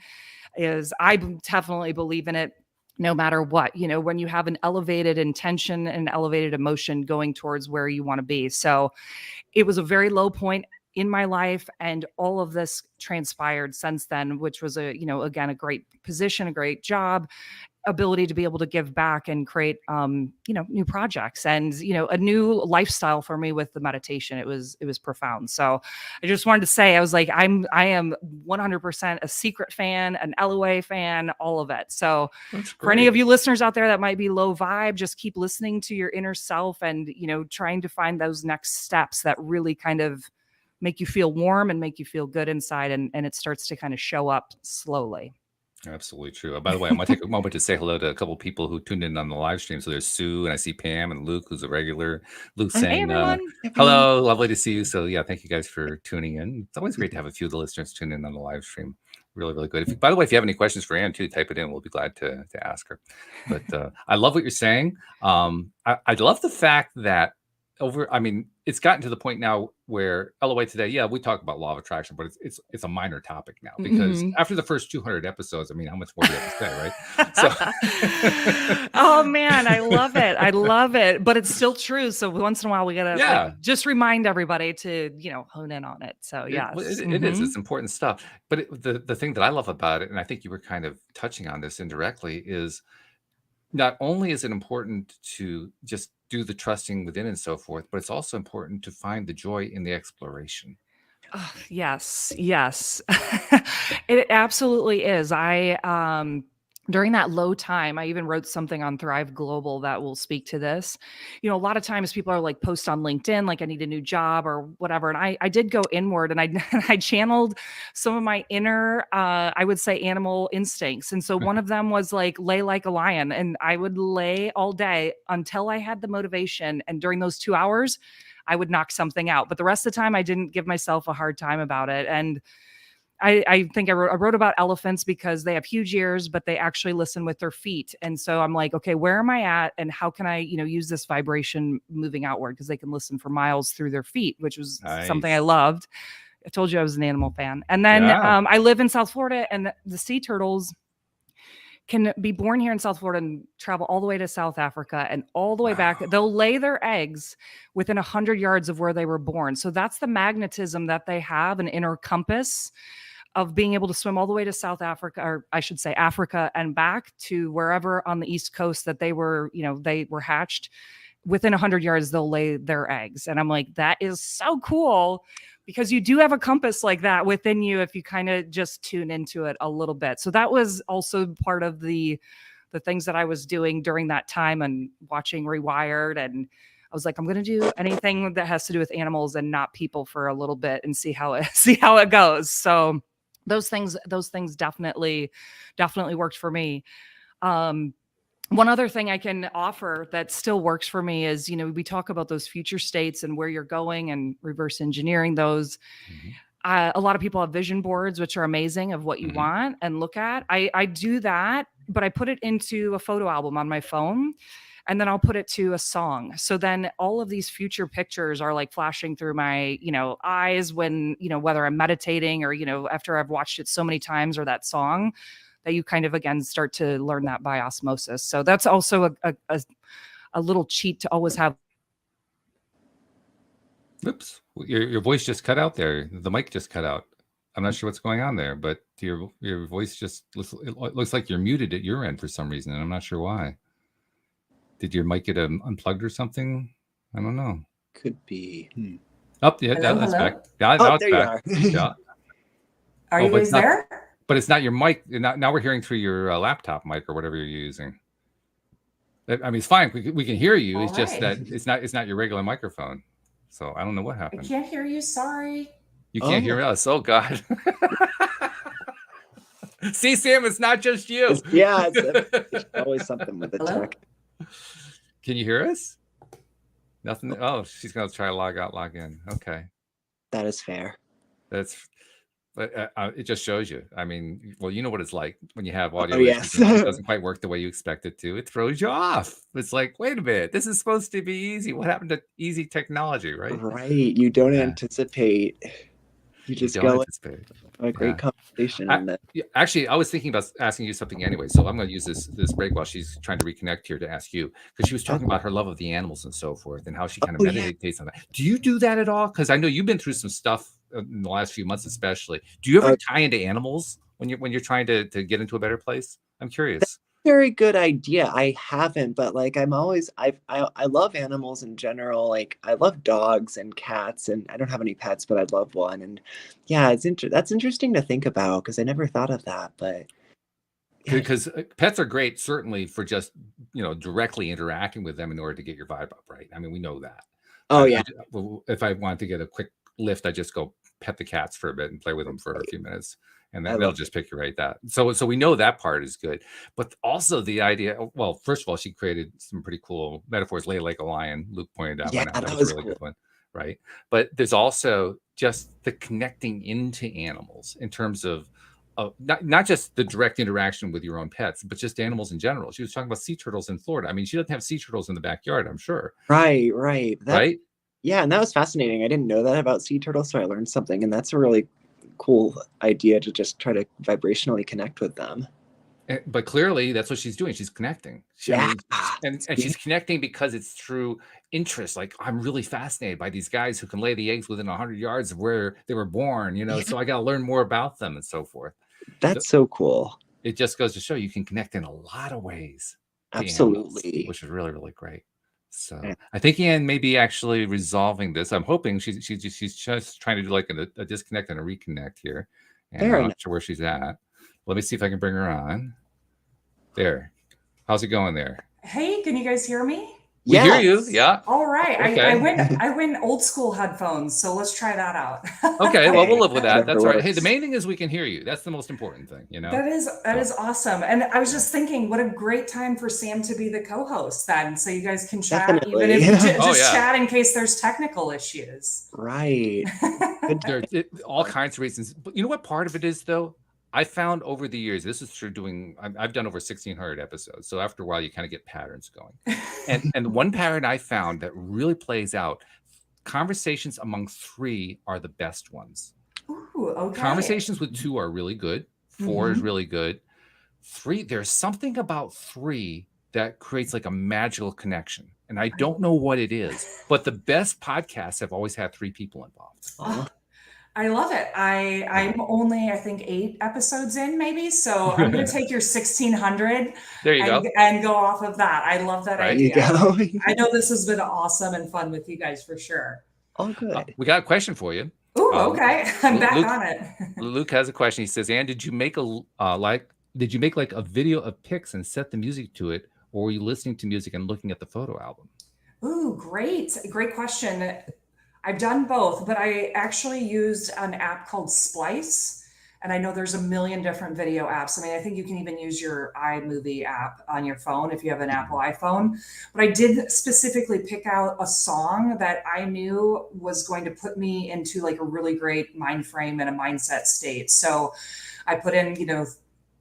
is, I definitely believe in it no matter what, when you have an elevated intention and elevated emotion going towards where you want to be. So it was a very low point in my life and all of this transpired since then, which was again, a great position, a great job. ability to be able to give back and create, new projects and, a new lifestyle for me with the meditation. It was profound. So I just wanted to say, I was like, I am 100% a Secret fan, an LOA fan, all of it. So for any of you listeners out there that might be low vibe, just keep listening to your inner self and, trying to find those next steps that really kind of make you feel warm and make you feel good inside. And it starts to kind of show up slowly. Absolutely true. By the way, I want to take a moment to say hello to a couple of people who tuned in on the live stream. So there's Sue, and I see Pam and Luke, who's a regular. Luke saying, hello, lovely to see you. So yeah, thank you guys for tuning in. It's always great to have a few of the listeners tune in on the live stream. Really, really good. By the way, if you have any questions for Anne too, type it in. We'll be glad to ask her. But I love what you're saying. I love the fact that it's gotten to the point now where LOA today, yeah, we talk about law of attraction, but it's a minor topic now because after the first 200 episodes, how much more do you have to say, right? So, oh man, I love it. I love it, but it's still true. So once in a while, we gotta just remind everybody to hone in on it. So yes, it is. It's important stuff. But the thing that I love about it, and I think you were kind of touching on this indirectly, is not only is it important to just do the trusting within and so forth, but it's also important to find the joy in the exploration. Oh, yes. It absolutely is. During that low time, I even wrote something on Thrive Global that will speak to this. A lot of times people are like post on LinkedIn, like I need a new job or whatever. And I did go inward and I channeled some of my inner, I would say animal instincts. And so one of them was like, lay like a lion. And I would lay all day until I had the motivation. And during those 2 hours, I would knock something out. But the rest of the time I didn't give myself a hard time about it. And I think I wrote about elephants because they have huge ears, but they actually listen with their feet. And so I'm like, okay, where am I at? And how can I, use this vibration moving outward? Because they can listen for miles through their feet, which was something I loved. I told you I was an animal fan. And then I live in South Florida, and the sea turtles can be born here in South Florida and travel all the way to South Africa and all the way back. They'll lay their eggs within 100 yards of where they were born. So that's the magnetism that they have, an inner compass of being able to swim all the way to South Africa, or I should say Africa, and back to wherever on the East Coast that they were hatched. Within 100 yards, they'll lay their eggs. And I'm like, that is so cool, because you do have a compass like that within you if you kind of just tune into it a little bit. So that was also part of the things that I was doing during that time and watching Rewired. And I was like, I'm going to do anything that has to do with animals and not people for a little bit and see how it goes. So those things definitely worked for me. One other thing I can offer that still works for me is, we talk about those future states and where you're going and reverse engineering those. A lot of people have vision boards, which are amazing, of what you want and look at. I do that, but I put it into a photo album on my phone. And then I'll put it to a song. So then all of these future pictures are like flashing through my, eyes when, whether I'm meditating or, after I've watched it so many times, or that song, that you kind of, again, start to learn that by osmosis. So that's also a little cheat to always have. Oops, your voice just cut out there. The mic just cut out. I'm not sure what's going on there, but your voice it looks like you're muted at your end for some reason, and I'm not sure why. Did your mic get unplugged or something? I don't know. Could be. Oh, yeah, that's back. Now it's back. Yeah. Are you guys there? But it's not your mic. Now we're hearing through your laptop mic or whatever you're using. It's fine. We can hear you. It's just that it's not your regular microphone. So I don't know what happened. I can't hear you. Sorry. You can't hear us. Oh God. See, Sam, it's not just you. It's always something with the tech. Can you hear us? Nothing. Oh, she's gonna try to log out, log in. Okay, that is fair. But it just shows you. Well, you know what it's like when you have audio. Yes. It doesn't quite work the way you expect it to. It throws you off. It's like, wait a minute, this is supposed to be easy. What happened to easy technology, right? Right. You don't anticipate. You just go a great conversation. Actually, I was thinking about asking you something anyway. So I'm going to use this break while she's trying to reconnect here to ask you, because she was talking about her love of the animals and so forth, and how she kind of meditates on that. Do you do that at all? Because I know you've been through some stuff in the last few months, especially. Do you ever tie into animals when you're trying to get into a better place? I'm curious. very good idea. I haven't, but like I love animals in general. Like I love dogs and cats, and I don't have any pets, but I'd love one. And yeah, that's interesting to think about because I never thought of that. But yeah, Because pets are great, certainly for just directly interacting with them in order to get your vibe up, right? I mean, we know that. oh yeah, If I want to get a quick lift, I just go pet the cats for a bit and play with them for a few minutes, and I then they'll love just pick you right that. So we know that part is good, but also the idea. Well, first of all, she created some pretty cool metaphors. Lay like a lion. Luke pointed that yeah, one out. That that was a was really cool. good one, right? But there's also just the connecting into animals in terms of not just the direct interaction with your own pets, but just animals in general. She was talking about sea turtles in Florida. I mean, she doesn't have sea turtles in the backyard, I'm sure, Right. right? Yeah, and that was fascinating. I didn't know that about sea turtles, so I learned something, and that's a really cool idea to just try to vibrationally connect with them. But clearly, that's what she's doing. She's connecting. I Yeah. mean, and she's connecting because it's through interest. Like, I'm really fascinated by these guys who can lay the eggs within 100 yards of where they were born. Yeah. So I got to learn more about them and so forth. That's so cool. It just goes to show you can connect in a lot of ways to animals, Absolutely. which is really, really great. So Yeah. I think Anne may be actually resolving this. I'm hoping she's just trying to do like a disconnect and a reconnect here. And Fair I'm enough. not sure where she's at. Let me see if I can bring her on. There. How's it going there? Hey, can you guys hear me? We hear you. Yes. Yeah. All right. Okay. I went old school headphones, so let's try that out. Okay, well, we'll live with that. Whatever That's all right. Hey, works. the main thing is we can hear you. That's the most important thing, That is awesome. And I was just thinking, what a great time for Sam to be the co-host then, so you guys can chat, Definitely. even if just Oh, yeah. chat in case there's technical issues. Right. There's all kinds of reasons. But you know what part of it is, though? I found over the years, this is through doing, I've done over 1,600 episodes. So after a while, you kind of get patterns going. And one pattern I found that really plays out, conversations among three are the best ones. Ooh, okay. Conversations with two are really good. 4 is really good. 3, there's something about 3 that creates like a magical connection. And I don't know what it is, but the best podcasts have always had 3 people involved. Oh, I love it. I'm only, I think, 8 episodes in, maybe. So I'm going to take your 1,600 There you go. and go off of that. I love that Right. idea. There you go. I know this has been awesome and fun with you guys for sure. All good. We got a question for you. Ooh, okay. I'm back Luke- on it. Luke has a question. He says, "Anne, did you make like a video of pics and set the music to it, or were you listening to music and looking at the photo album?" Ooh, great question. I've done both, but I actually used an app called Splice. And I know there's a million different video apps. I mean, I think you can even use your iMovie app on your phone if you have an Apple iPhone. But I did specifically pick out a song that I knew was going to put me into like a really great mind frame and a mindset state. So I put in,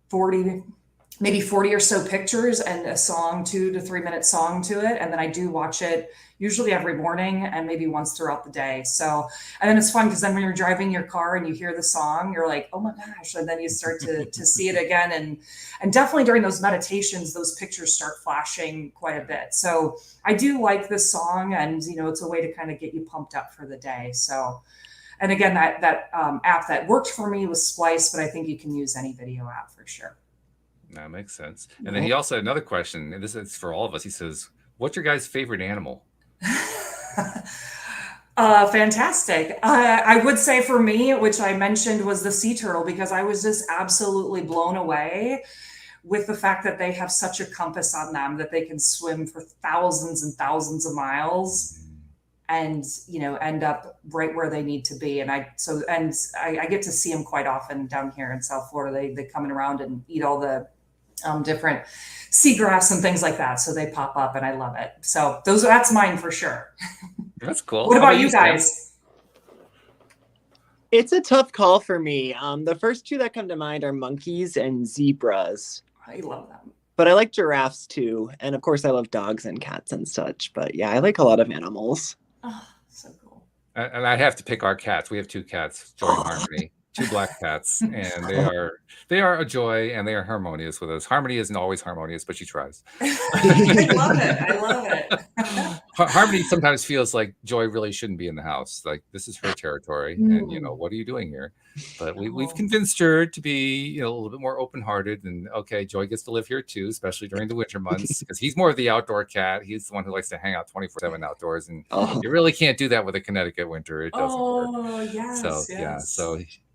40 or so pictures and a song, 2 to 3 minute song to it. And then I do watch it usually every morning and maybe once throughout the day. So, and then it's fun because then when you're driving your car and you hear the song, you're like, oh my gosh. And then you start to see it again. And definitely during those meditations, those pictures start flashing quite a bit. So I do like this song, and, it's a way to kind of get you pumped up for the day. So, and again, that app that worked for me was Splice, but I think you can use any video app for sure. That makes sense. And then he also had another question, and this is for all of us. He says, "What's your guys' favorite animal?" Fantastic. I would say for me, which I mentioned, was the sea turtle, because I was just absolutely blown away with the fact that they have such a compass on them that they can swim for thousands and thousands of miles and end up right where they need to be. And I get to see them quite often down here in South Florida. They come around and eat all the different seagrass and things like that. So they pop up and I love it. So that's mine for sure. That's cool. What about you guys? It's a tough call for me. The first 2 that come to mind are monkeys and zebras. I love them. But I like giraffes too. And of course I love dogs and cats and such. But yeah, I like a lot of animals. Oh, so cool. And I have to pick our cats. We have 2 cats, Joy and Harmony, 2 black cats, and they are a joy, and they are harmonious with us. Harmony isn't always harmonious, but she tries. I love it. Harmony sometimes feels like Joy really shouldn't be in the house. Like, this is her territory, and what are you doing here? But we've convinced her to be a little bit more open-hearted, and okay, Joy gets to live here too, especially during the winter months, because he's more of the outdoor cat. He's the one who likes to hang out 24/7 outdoors, and you really can't do that with a Connecticut winter. It doesn't work. Oh, yes, So yes.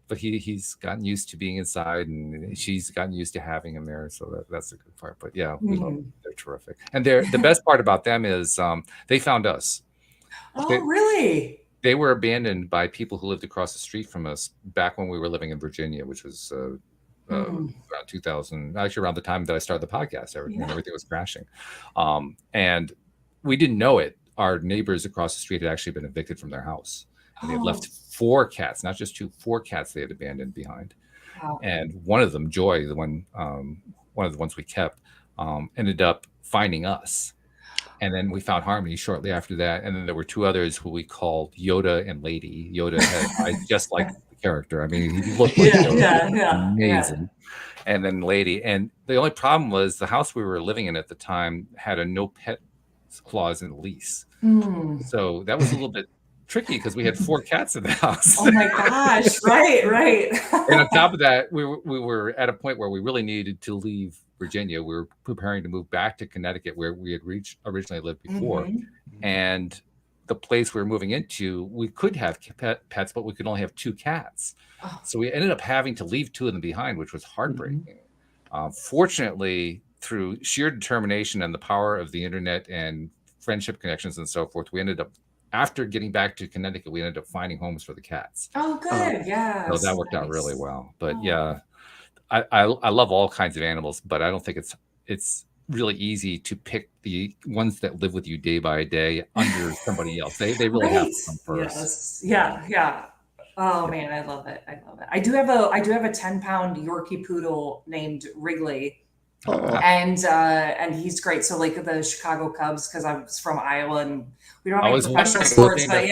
but he's gotten used to being inside, and she's gotten used to having him there. So that's the good part. But yeah, we love them. They're terrific. And the best part about them is they found us. Oh, really? They were abandoned by people who lived across the street from us back when we were living in Virginia, which was around 2000, actually around the time that I started the podcast. Everything was crashing. And we didn't know it. Our neighbors across the street had actually been evicted from their house. And they had left 4 cats, not just 2, 4 cats they had abandoned behind. Wow. And one of them, Joy, one of the ones we kept, ended up finding us. And then we found Harmony shortly after that. And then there were 2 others who we called Yoda and Lady. Yoda had just like the character. I mean, he looked like Yoda. Amazing. And then Lady. And the only problem was the house we were living in at the time had a no pet clause in the lease. So that was a little bit tricky because we had 4 cats in the house. Oh my gosh! Right. And on top of that, we were at a point where we really needed to leave Virginia. We were preparing to move back to Connecticut, where we had originally lived before. And the place we were moving into, we could have pets, but we could only have 2 cats. So we ended up having to leave 2 of them behind, which was heartbreaking. Fortunately, through sheer determination and the power of the internet and friendship connections and so forth, we ended up, after getting back to Connecticut, we ended up finding homes for the cats. Oh, good. So that worked out really well. But yeah, I love all kinds of animals, but I don't think it's really easy to pick the ones that live with you day by day under somebody else. They really have to come first. Yes. Yeah. Oh man, I love it. I do have a 10-pound Yorkie poodle named Wrigley. And he's great. So like the Chicago Cubs, because I'm from Iowa and we don't have any professional sports, but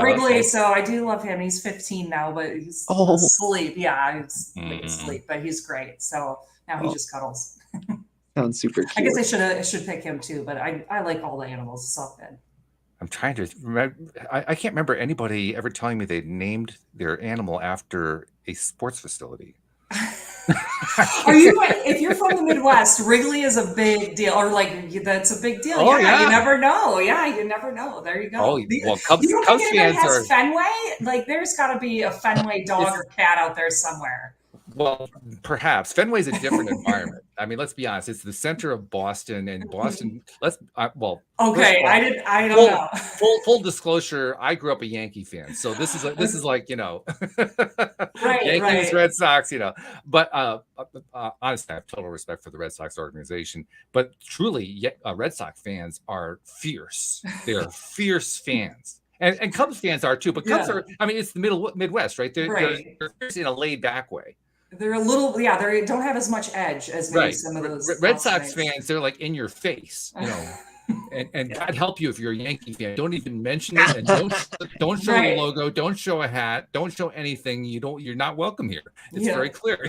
Wrigley. So I do love him. He's 15 now, but he's asleep. Yeah, he's asleep, but he's great. So now he just cuddles. Sounds super cute. I guess I should pick him too, but I like all the animals. It's all good. I'm trying to remember. I can't remember anybody ever telling me they named their animal after a sports facility. If you're from the Midwest, Wrigley is a big deal, or like that's a big deal. Oh, you never know. Yeah, you never know. There you go. Oh, well, Cubs fans are Fenway. Like, there's got to be a Fenway dog or cat out there somewhere. Well, perhaps Fenway's a different environment. I mean, let's be honest. It's the center of Boston, and Boston. I don't know. Full disclosure, I grew up a Yankee fan, so this is like Yankees, Red Sox, But honestly, I have total respect for the Red Sox organization. But truly, Red Sox fans are fierce. They are fierce fans. And Cubs fans are too, but Cubs are. I mean, it's the Midwest, right? They're in a laid back way. They're a little, they don't have as much edge as maybe some of those. Red Sox fans, they're like in your face, and God help you if you're a Yankee fan. Don't even mention it, and don't show the logo, don't show a hat, don't show anything. You're not welcome here. It's very clear.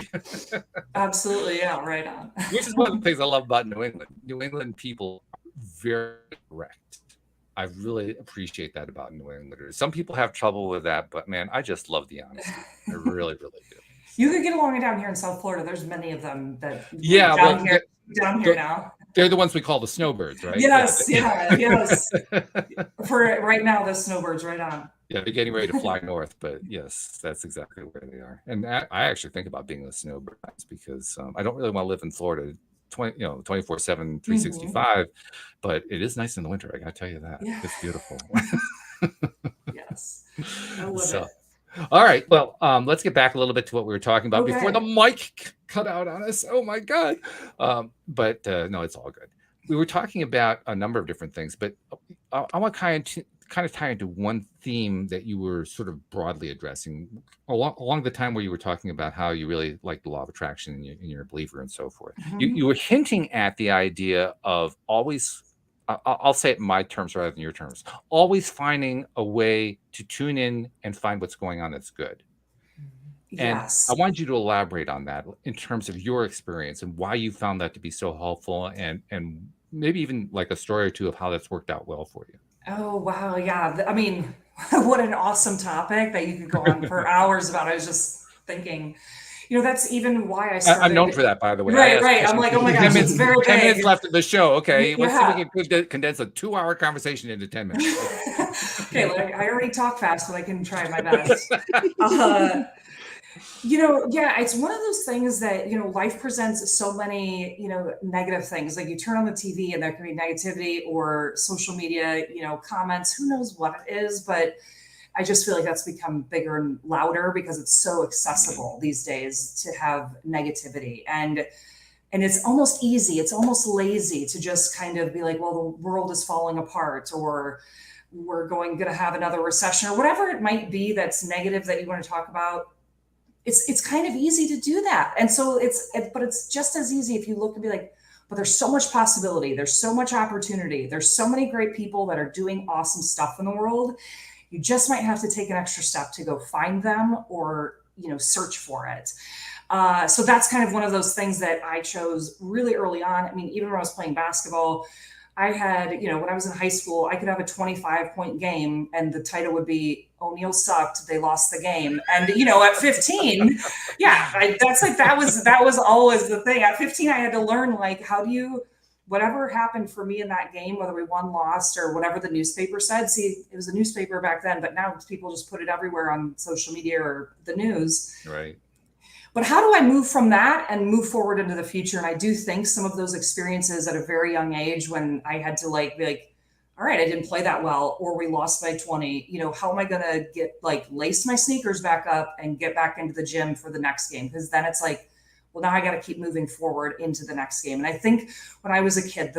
Absolutely, right on. Which is one of the things I love about New England. New England people are very direct. I really appreciate that about New Englanders. Some people have trouble with that, but man, I just love the honesty. I really, really do. You could get along down here in South Florida. There's many of them that down here now. They're the ones we call the snowbirds, right? Yes. For right now, the snowbirds right on. Yeah, they're getting ready to fly north, but yes, that's exactly where they are. And I actually think about being a snowbird because I don't really want to live in Florida 24/7, 365, but it is nice in the winter. I got to tell you that. It's beautiful. Yes. I love it. All right. Well, let's get back a little bit to what we were talking about before the mic cut out on us. Oh my God. But no, it's all good. We were talking about a number of different things, but I want to kind of tie into one theme that you were sort of broadly addressing along the time where you were talking about how you really like the law of attraction and you're a believer and so forth. You were hinting at the idea of always, I'll say it in my terms rather than your terms, always finding a way to tune in and find what's going on that's good. Yes. And I want you to elaborate on that in terms of your experience and why you found that to be so helpful and maybe even like a story or two of how that's worked out well for you. Oh, wow. Yeah. I mean, what an awesome topic that you could go on for hours about. I was just thinking, that's even why I I'm known started. for that, by the way. I Right, ask right. I'm questions. like, oh my gosh, it's very 10 minutes big. left of the show. Okay, let's see if Yeah. we can condense a 2-hour conversation into 10 minutes. Okay, well, I already talk fast, but I can try my best. Yeah, it's one of those things that, life presents so many, negative things. Like you turn on the TV and there can be negativity or social media, comments, who knows what it is, but I just feel like that's become bigger and louder because it's so accessible these days to have negativity. And it's almost easy, it's almost lazy to just kind of be like, well, the world is falling apart, or we're going to have another recession, or whatever it might be that's negative that you want to talk about. It's kind of easy to do that. And so but it's just as easy if you look and be like, but there's so much possibility. There's so much opportunity. There's so many great people that are doing awesome stuff in the world. You just might have to take an extra step to go find them or, search for it. So that's kind of one of those things that I chose really early on. I mean, even when I was playing basketball, I had, when I was in high school, I could have a 25-point game and the title would be O'Neal sucked. They lost the game. And, at 15, that was always the thing. At 15, I had to learn, like, whatever happened for me in that game, whether we won, lost, or whatever the newspaper said. See, it was a newspaper back then, but now people just put it everywhere on social media or the news. Right. But how do I move from that and move forward into the future? And I do think some of those experiences at a very young age, when I had to be like, all right, I didn't play that well, or we lost by 20, how am I going to get lace my sneakers back up and get back into the gym for the next game? Because then it's like, well, now I got to keep moving forward into the next game. And I think when I was a kid,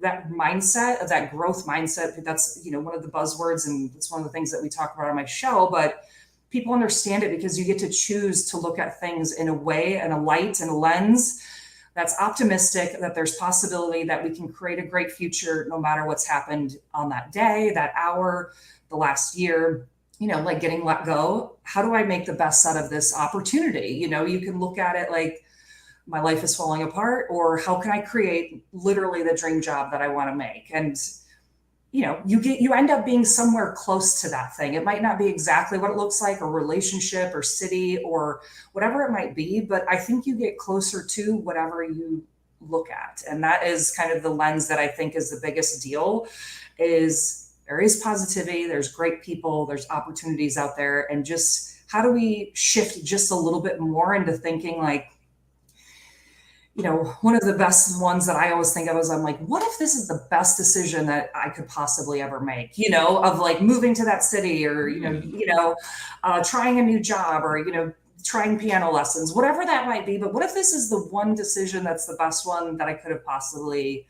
that mindset of that growth mindset, that's, one of the buzzwords, and it's one of the things that we talk about on my show, but people understand it because you get to choose to look at things in a way and a light and a lens that's optimistic, that there's possibility that we can create a great future no matter what's happened on that day, that hour, the last year, like getting let go. How do I make the best out of this opportunity? You can look at it like my life is falling apart, or how can I create literally the dream job that I want to make? And you end up being somewhere close to that thing. It might not be exactly what it looks like, or relationship or city or whatever it might be, but I think you get closer to whatever you look at. And that is kind of the lens that I think is the biggest deal, is there is positivity, there's great people, there's opportunities out there. And just how do we shift just a little bit more into thinking like, one of the best ones that I always think of is, I'm like, what if this is the best decision that I could possibly ever make, of like moving to that city, or, trying a new job, or, trying piano lessons, whatever that might be. But what if this is the one decision that's the best one that I could have possibly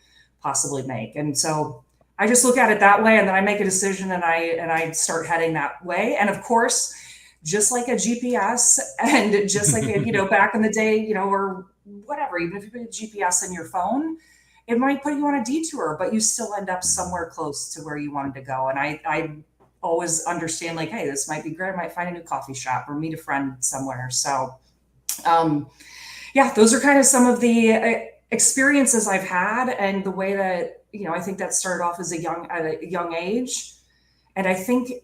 make? And so I just look at it that way, and then I make a decision, and I start heading that way. And of course, just like a GPS, and just like, back in the day, or whatever, even if you put a GPS in your phone, it might put you on a detour, but you still end up somewhere close to where you wanted to go. And I always understand, like, hey, this might be great. I might find a new coffee shop or meet a friend somewhere. So, those are kind of some of the experiences I've had, and the way that, I think that started off at a young age. And I think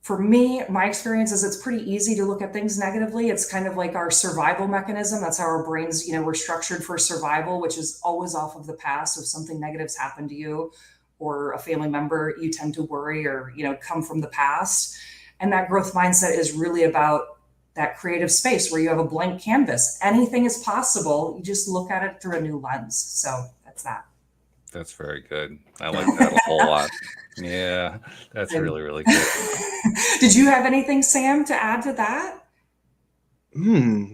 for me, my experience is it's pretty easy to look at things negatively. It's kind of like our survival mechanism. That's how our brains, we're structured for survival, which is always off of the past. So if something negative's happened to you or a family member, you tend to worry or, come from the past. And that growth mindset is really about that creative space where you have a blank canvas. Anything is possible. You just look at it through a new lens. So that's that. That's very good. I like that a whole lot. Yeah, that's really, really good. Did you have anything, Sam, to add to that?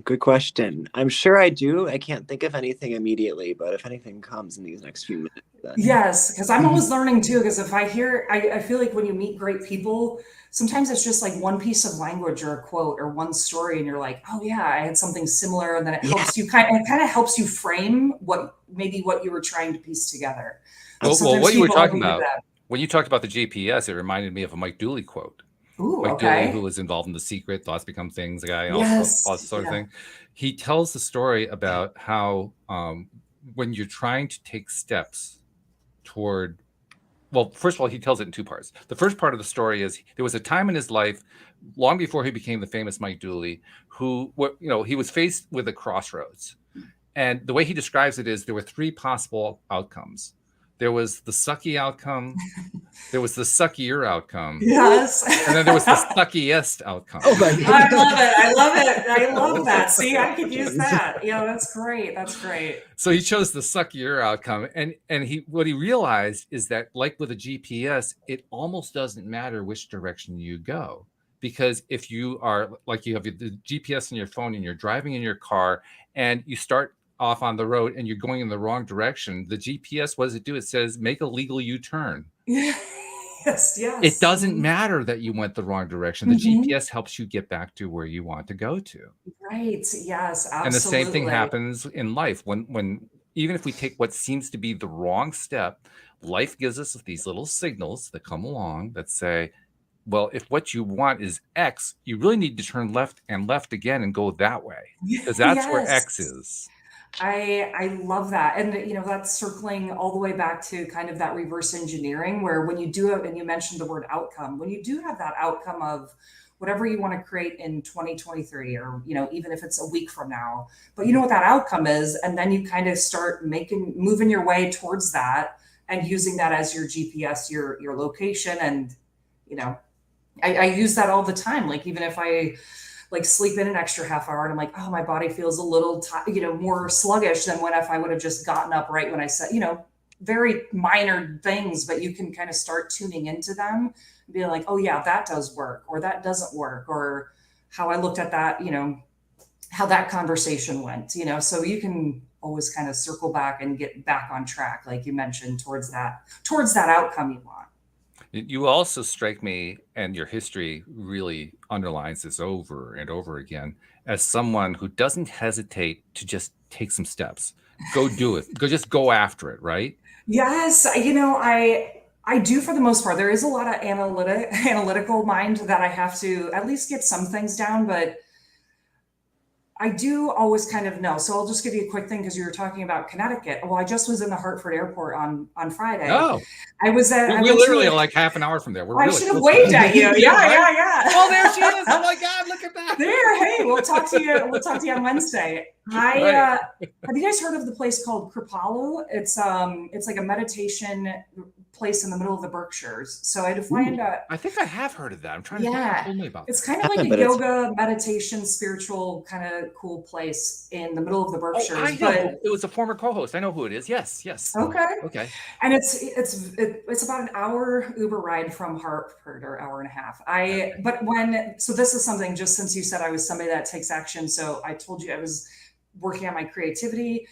Good question. I'm sure I do. I can't think of anything immediately, but if anything comes in these next few minutes. Then... Yes, because I'm always learning too, because if I feel like when you meet great people, sometimes it's just like one piece of language or a quote or one story, and you're like, oh yeah, I had something similar. And then it helps you kind of helps you frame what you were trying to piece together. Well, what you were talking about, when you talked about the GPS, it reminded me of a Mike Dooley quote. Ooh, Mike okay. Dooley, who was involved in The Secret, Thoughts Become Things, the guy, yes, all sort of thing. He tells the story about how when you're trying to take steps toward, well, first of all, he tells it in two parts. The first part of the story is there was a time in his life, long before he became the famous Mike Dooley, who, he was faced with a crossroads. And the way he describes it is there were three possible outcomes. There was the sucky outcome, there was the suckier outcome, yes, and then there was the suckiest outcome. Oh my God. I love that. See, I could use that. Yeah, that's great. So he chose the suckier outcome, and what he realized is that, like with a GPS, it almost doesn't matter which direction you go, because if you are like, you have the GPS in your phone and you're driving in your car and you start off on the road and you're going in the wrong direction, the GPS, what does it do? It says make a legal U-turn. Yes. It doesn't matter that you went the wrong direction. The GPS helps you get back to where you want to go to. Right. Yes, absolutely. And the same thing happens in life. When even if we take what seems to be the wrong step, life gives us these little signals that come along that say, well, if what you want is X, you really need to turn left and left again and go that way, because that's where X is. I love that. And, that's circling all the way back to kind of that reverse engineering, where when you do it, and you mentioned the word outcome, when you do have that outcome of whatever you want to create in 2023, or, even if it's a week from now, but you know what that outcome is. And then you kind of start moving your way towards that and using that as your GPS, your location. And, I use that all the time. Like, even if I sleep in an extra half hour and I'm like, oh, my body feels a little, more sluggish than if I would have just gotten up right when I said, very minor things, but you can kind of start tuning into them and be like, oh yeah, that does work, or that doesn't work, or how I looked at that, how that conversation went, so you can always kind of circle back and get back on track, like you mentioned, towards that outcome you want. You also strike me, and your history really underlines this over and over again, as someone who doesn't hesitate to just take some steps. Go do it. Just go after it, right? Yes. I do, for the most part. There is a lot of analytical mind that I have to at least get some things down, but I do always kind of know. So I'll just give you a quick thing, because you were talking about Connecticut. Well, I just was in the Hartford airport on Friday. Oh, I was at. We're literally like half an hour from there. I should have waved at you. Yeah. Oh, there she is. Oh my God, look at that. There. Hey, we'll talk to you. We'll talk to you on Wednesday. Have you guys heard of the place called Kripalu? It's like a meditation place in the middle of the Berkshires. So I had to find I think I have heard of that. I'm trying to think who told me about it's kind of like a yoga, meditation, spiritual kind of cool place in the middle of the Berkshires. Oh, I know. It was a former co-host. I know who it is. Yes. Okay. And it's about an hour Uber ride from Hartford, or hour and a half. So this is something, just since you said I was somebody that takes action. So I told you I was working on my creativity.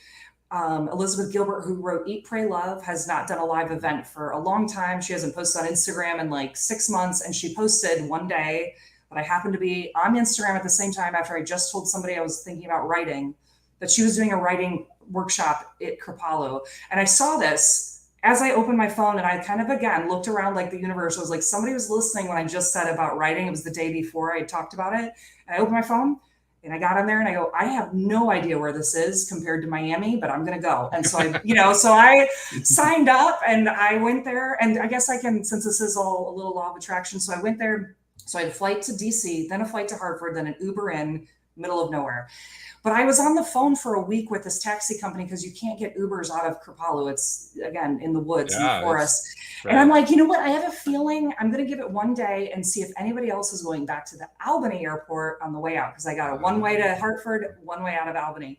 Elizabeth Gilbert, who wrote Eat, Pray, Love, has not done a live event for a long time. She hasn't posted on Instagram in like 6 months. And she posted one day that I happened to be on Instagram at the same time, after I just told somebody I was thinking about writing, that she was doing a writing workshop at Kripalu. And I saw this as I opened my phone, and I kind of, again, looked around like the universe. I was like, somebody was listening when I just said about writing. It was the day before I talked about it. And I opened my phone, and I got on there and I go, I have no idea where this is compared to Miami, but I'm going to go. And so I signed up and I went there, and I guess I can, since this is all a little law of attraction. So I went there. So I had a flight to DC, then a flight to Hartford, then an Uber in middle of nowhere. But I was on the phone for a week with this taxi company, because you can't get Ubers out of Kripalu. It's, again, in the woods, in the forest. Right. And I'm like, you know what? I have a feeling I'm going to give it one day and see if anybody else is going back to the Albany airport on the way out, because I got a one way to Hartford, one way out of Albany.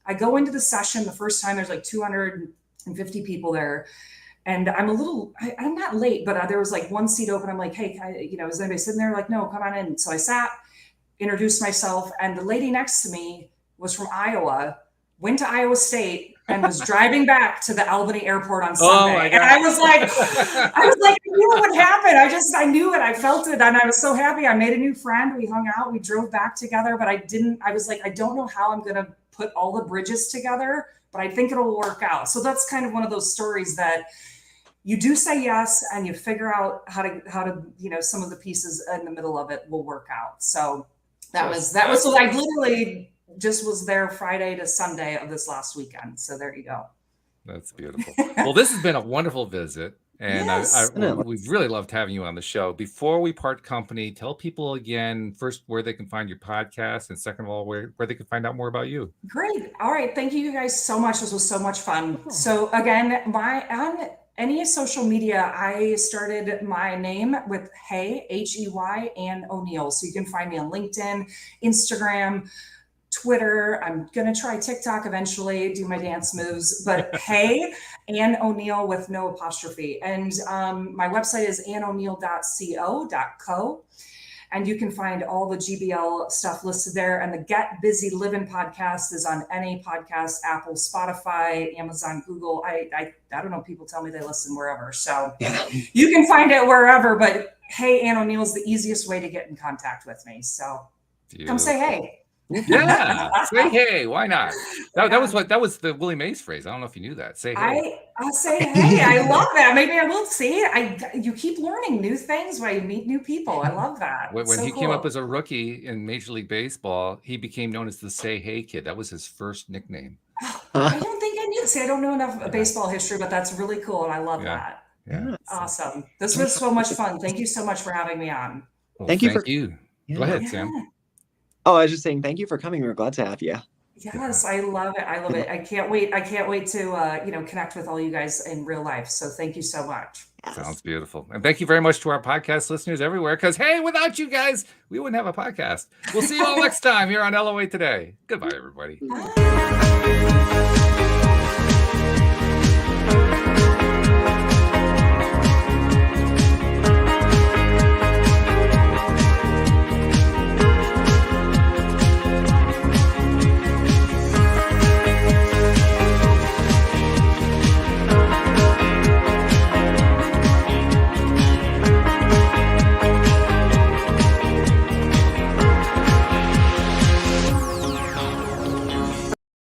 I go into the session the first time. There's like 250 people there. And I'm not late, but there was like one seat open. I'm like, hey, is anybody sitting there? Like, no, come on in. So I sat, introduced myself, and the lady next to me was from Iowa, went to Iowa State, and was driving back to the Albany airport on Sunday. Oh my God. And I was like, I knew what would happen. I knew it. I felt it. And I was so happy. I made a new friend. We hung out. We drove back together, but I was like, I don't know how I'm going to put all the bridges together, but I think it'll work out. So that's kind of one of those stories that you do say yes, and you figure out how to, some of the pieces in the middle of it will work out. So that was, so I literally just was there Friday to Sunday of this last weekend. So there you go. That's beautiful. Well, this has been a wonderful visit. And Yes. we've really loved having you on the show. Before we part company, tell people again, first, where they can find your podcast, and second of all, where they can find out more about you. Great. All right. Thank you guys so much. This was so much fun. So again, on any social media, I started my name with Hey, Hey, Ann O'Neill. So you can find me on LinkedIn, Instagram, Twitter. I'm going to try TikTok eventually, do my dance moves, but Hey, Ann O'Neill with no apostrophe. And my website is annO'Neill.co.co. And you can find all the GBL stuff listed there. And the Get Busy Livin podcast is on any podcast, Apple, Spotify, Amazon, Google. I don't know. People tell me they listen wherever. So you can find it wherever. But Hey, Ann O'Neill is the easiest way to get in contact with me. So come say hey. Yeah, say hey. Why not? That was the Willie Mays phrase. I don't know if you knew that. Say hey. I'll say hey. I love that. Maybe I will see it. You keep learning new things when you meet new people. I love that. When he came up as a rookie in Major League Baseball, he became known as the Say Hey Kid. That was his first nickname. I don't think I knew. See, I don't know enough baseball history, but that's really cool, and I love that. Yeah. Awesome. This was so much fun. Thank you so much for having me on. Well, thank you. Go ahead, Sam. Oh, I was just saying, thank you for coming. We're glad to have you. Yes, I love it. I love it. I can't wait to connect with all you guys in real life. So thank you so much. Sounds beautiful. And thank you very much to our podcast listeners everywhere, because hey, without you guys, we wouldn't have a podcast. We'll see you all next time here on LOA Today. Goodbye, everybody. Bye.